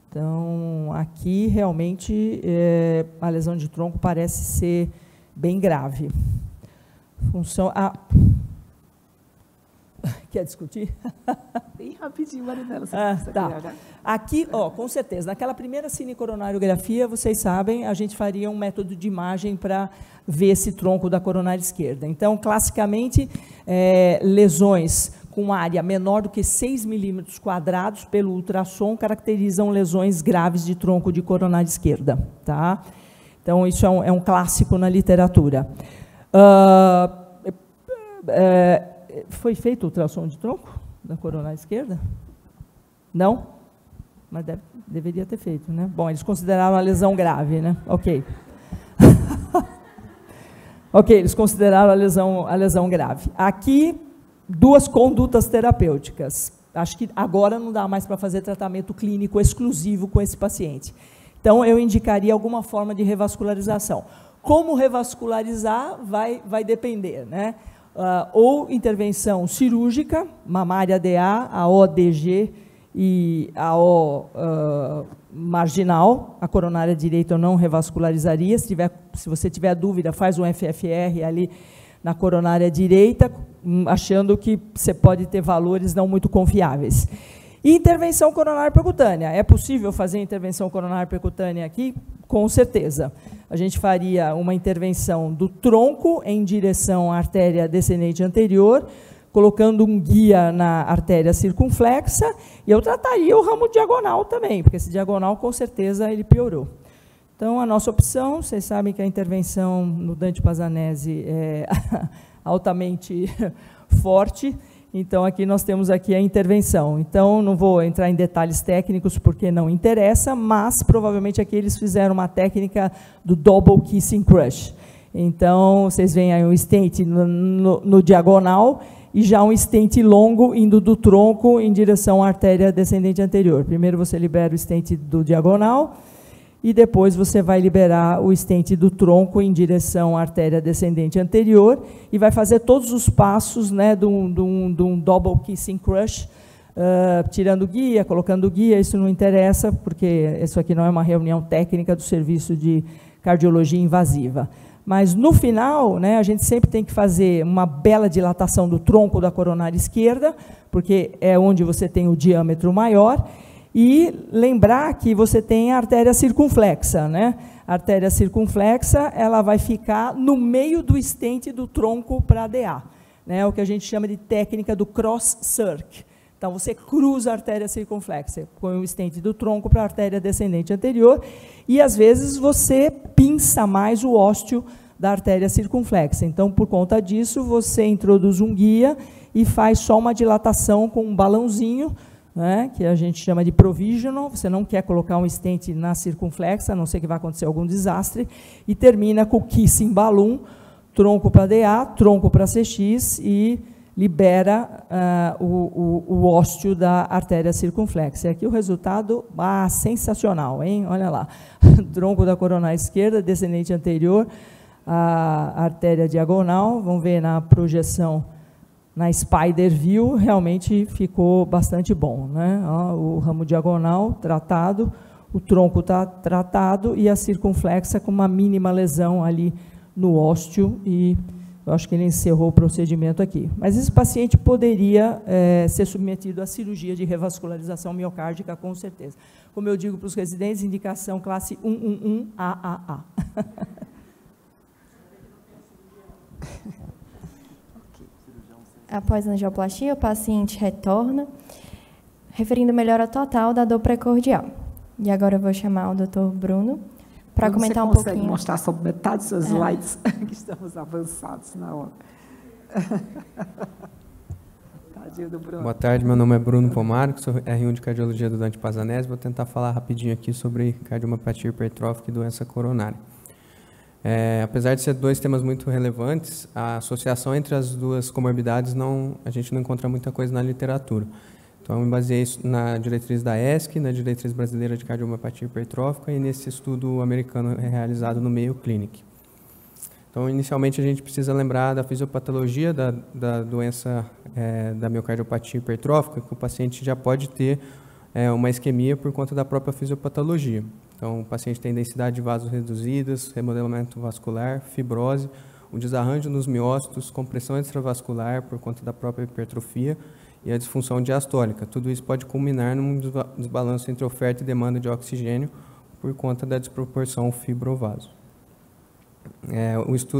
Então, aqui, realmente, a lesão de tronco parece ser bem grave. Função... Quer discutir? Bem rapidinho, Marinela. Tá. Aqui, com certeza, naquela primeira cinecoronariografia, vocês sabem, a gente faria um método de imagem para ver esse tronco da coronária esquerda. Então, classicamente, lesões com área menor do que 6 milímetros quadrados pelo ultrassom caracterizam lesões graves de tronco de coronária esquerda. Tá? Então, isso é um clássico na literatura. Foi feito o ultrassom de tronco da coronária esquerda? Não? Mas deveria ter feito, né? Bom, eles consideraram a lesão grave, né? Ok. Ok, eles consideraram a lesão grave. Aqui, 2 condutas terapêuticas. Acho que agora não dá mais para fazer tratamento clínico exclusivo com esse paciente. Então, eu indicaria alguma forma de revascularização. Como revascularizar vai depender, né? Ou intervenção cirúrgica, mamária DA, a ODG e a O marginal, a coronária direita eu não revascularizaria. Se você tiver dúvida, faz um FFR ali na coronária direita, achando que você pode ter valores não muito confiáveis. E intervenção coronária percutânea. É possível fazer intervenção coronária percutânea aqui? Com certeza. A gente faria uma intervenção do tronco em direção à artéria descendente anterior, colocando um guia na artéria circunflexa, e eu trataria o ramo diagonal também, porque esse diagonal, com certeza, ele piorou. Então, a nossa opção, vocês sabem que a intervenção no Dante Pazanese é altamente forte, então, aqui nós temos aqui a intervenção. Então, não vou entrar em detalhes técnicos, porque não interessa, mas, provavelmente, aqui eles fizeram uma técnica do Double Kissing Crush. Então, vocês veem aí um stent no diagonal e já um stent longo indo do tronco em direção à artéria descendente anterior. Primeiro, você libera o stent do diagonal e depois você vai liberar o stent do tronco em direção à artéria descendente anterior e vai fazer todos os passos, né, de um double kissing crush, tirando guia, colocando guia. Isso não interessa, porque isso aqui não é uma reunião técnica do serviço de cardiologia invasiva. Mas, no final, né, a gente sempre tem que fazer uma bela dilatação do tronco da coronária esquerda, porque é onde você tem o diâmetro maior, e lembrar que você tem a artéria circunflexa, né? artéria circunflexa, ela vai ficar no meio do estente do tronco para DA, né? O que a gente chama de técnica do cross-circ. Então, você cruza a artéria circunflexa, põe o estente do tronco para a artéria descendente anterior, e, às vezes, você pinça mais o ósteo da artéria circunflexa. Então, por conta disso, você introduz um guia e faz só uma dilatação com um balãozinho, né, que a gente chama de provisional. Você não quer colocar um estente na circunflexa, a não ser que vai acontecer algum desastre, e termina com o kissing balloon, tronco para DA, tronco para CX, e libera o ósteo da artéria circunflexa. E aqui o resultado, sensacional, hein? Olha lá, tronco da coronária esquerda, descendente anterior, a artéria diagonal, vamos ver na projeção, na Spider View, realmente ficou bastante bom, né? Ó, o ramo diagonal tratado, o tronco está tratado e a circunflexa com uma mínima lesão ali no ósteo, e eu acho que ele encerrou o procedimento aqui. Mas esse paciente poderia ser submetido à cirurgia de revascularização miocárdica, com certeza. Como eu digo para os residentes, indicação classe 111 AAA. Após a angioplastia, o paciente retorna, referindo melhora total da dor precordial. E agora eu vou chamar o Dr. Bruno para comentar um pouquinho. Você consegue mostrar só metade dos seus slides, que estamos avançados na hora. Tadinho do Bruno. Boa tarde, meu nome é Bruno Pomar, sou R1 de Cardiologia do Dante Pazanese. Vou tentar falar rapidinho aqui sobre cardiomepatia hipertrófica e doença coronária. Apesar de ser dois temas muito relevantes, a associação entre as duas comorbidades a gente não encontra muita coisa na literatura. Então, eu me baseei na diretriz da ESC, na diretriz brasileira de cardiomepatia hipertrófica e nesse estudo americano realizado no Mayo Clinic. Então, inicialmente, a gente precisa lembrar da fisiopatologia da doença da miocardiopatia hipertrófica, que o paciente já pode ter uma isquemia por conta da própria fisiopatologia. Então, o paciente tem densidade de vasos reduzidas, remodelamento vascular, fibrose, um desarranjo nos miócitos, compressão extravascular por conta da própria hipertrofia e a disfunção diastólica. Tudo isso pode culminar num desbalanço entre oferta e demanda de oxigênio por conta da desproporção fibrovaso.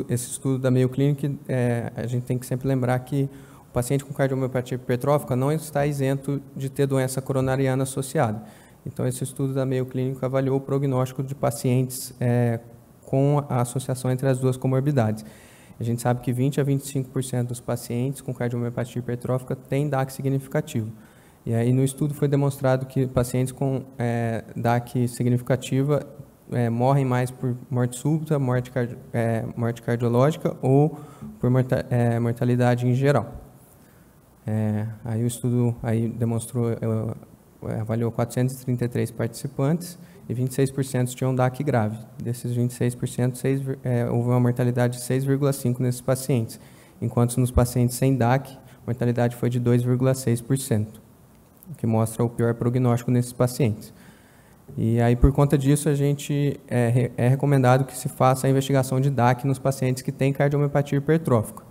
Esse estudo da Mayo Clinic, a gente tem que sempre lembrar que o paciente com cardiomiopatia hipertrófica não está isento de ter doença coronariana associada. Então, esse estudo da Mayo Clinic avaliou o prognóstico de pacientes com a associação entre as duas comorbidades. A gente sabe que 20% a 25% dos pacientes com cardiomiopatia hipertrófica têm DAC significativo. E aí, no estudo, foi demonstrado que pacientes com DAC significativa morrem mais por morte súbita, morte cardiológica ou por mortalidade em geral. Aí o estudo demonstrou, avaliou 433 participantes e 26% tinham DAC grave. Desses 26%, houve uma mortalidade de 6,5% nesses pacientes, enquanto nos pacientes sem DAC, a mortalidade foi de 2,6%, o que mostra o pior prognóstico nesses pacientes. E aí, por conta disso, a gente é recomendado que se faça a investigação de DAC nos pacientes que têm cardiomiopatia hipertrófica.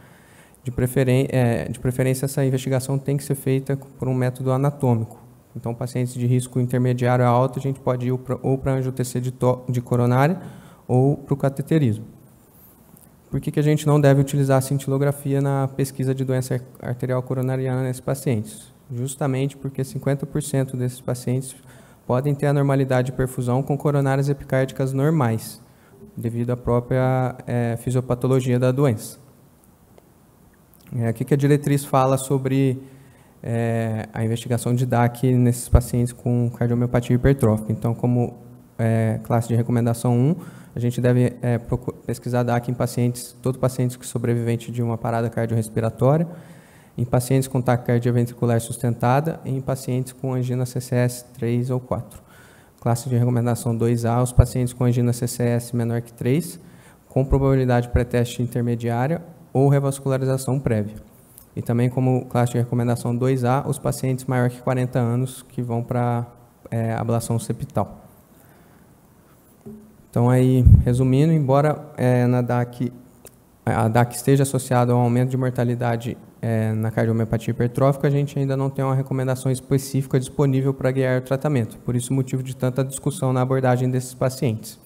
De preferência, essa investigação tem que ser feita por um método anatômico. Então, pacientes de risco intermediário a alto, a gente pode ir ou para angiotensina de coronária ou para o cateterismo. Por que a gente não deve utilizar a cintilografia na pesquisa de doença arterial coronariana nesses pacientes? Justamente porque 50% desses pacientes podem ter anormalidade de perfusão com coronárias epicárdicas normais, devido à própria fisiopatologia da doença. Aqui que a diretriz fala sobre a investigação de DAC nesses pacientes com cardiomiopatia hipertrófica. Então, como classe de recomendação 1, a gente deve pesquisar DAC em todo paciente que sobrevivente de uma parada cardiorrespiratória, em pacientes com taquicardia ventricular sustentada e em pacientes com angina CCS 3 ou 4. Classe de recomendação 2A, os pacientes com angina CCS menor que 3, com probabilidade pré-teste intermediária ou revascularização prévia. E também como classe de recomendação 2A, os pacientes maior que 40 anos que vão para ablação septal. Então, aí, resumindo, embora a DAC esteja associada a um aumento de mortalidade na cardiomiopatia hipertrófica, a gente ainda não tem uma recomendação específica disponível para guiar o tratamento. Por isso, o motivo de tanta discussão na abordagem desses pacientes.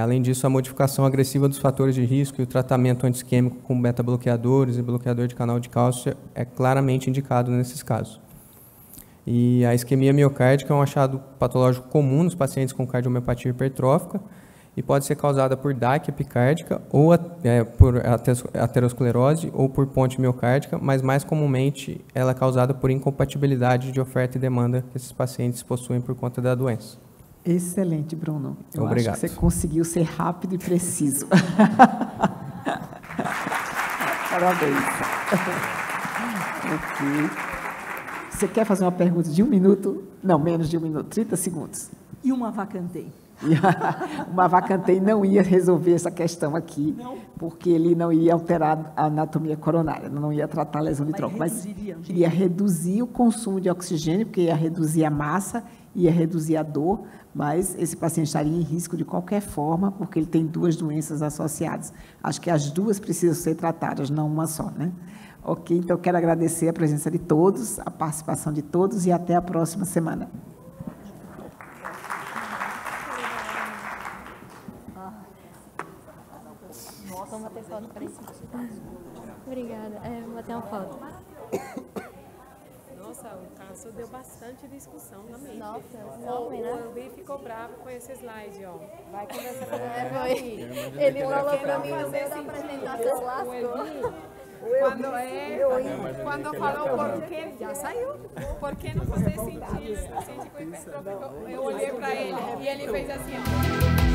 Além disso, a modificação agressiva dos fatores de risco e o tratamento antiisquêmico com beta-bloqueadores e bloqueador de canal de cálcio é claramente indicado nesses casos. E a isquemia miocárdica é um achado patológico comum nos pacientes com cardiomiopatia hipertrófica e pode ser causada por DAC epicárdica ou por aterosclerose ou por ponte miocárdica, mas mais comumente ela é causada por incompatibilidade de oferta e demanda que esses pacientes possuem por conta da doença. Excelente, Bruno. Obrigado. Acho que você conseguiu ser rápido e preciso. Parabéns. Ok. Você quer fazer uma pergunta de 1 minuto? Não, menos de 1 minuto, 30 segundos. E uma vacantei? Uma vacantei não ia resolver essa questão aqui, porque ele não ia alterar a anatomia coronária, não ia tratar a lesão de tronco, mas iria reduzir o consumo de oxigênio, porque ia reduzir a massa, ia reduzir a dor, mas esse paciente estaria em risco de qualquer forma, porque ele tem 2 doenças associadas. Acho que as 2 precisam ser tratadas, não uma só, né? Ok, então eu quero agradecer a presença de todos, a participação de todos e até a próxima semana. Obrigada. Vou bater uma foto. Nossa, o caso deu bastante discussão também. Nossa, o Elvi ficou bravo com esse slide, ó. Vai conversar com ele. Ele falou pra mim no meio da apresentação, lascou. Quando falou por que, já saiu. Por que não fazer sentido? Eu olhei para ele e ele fez assim, ó.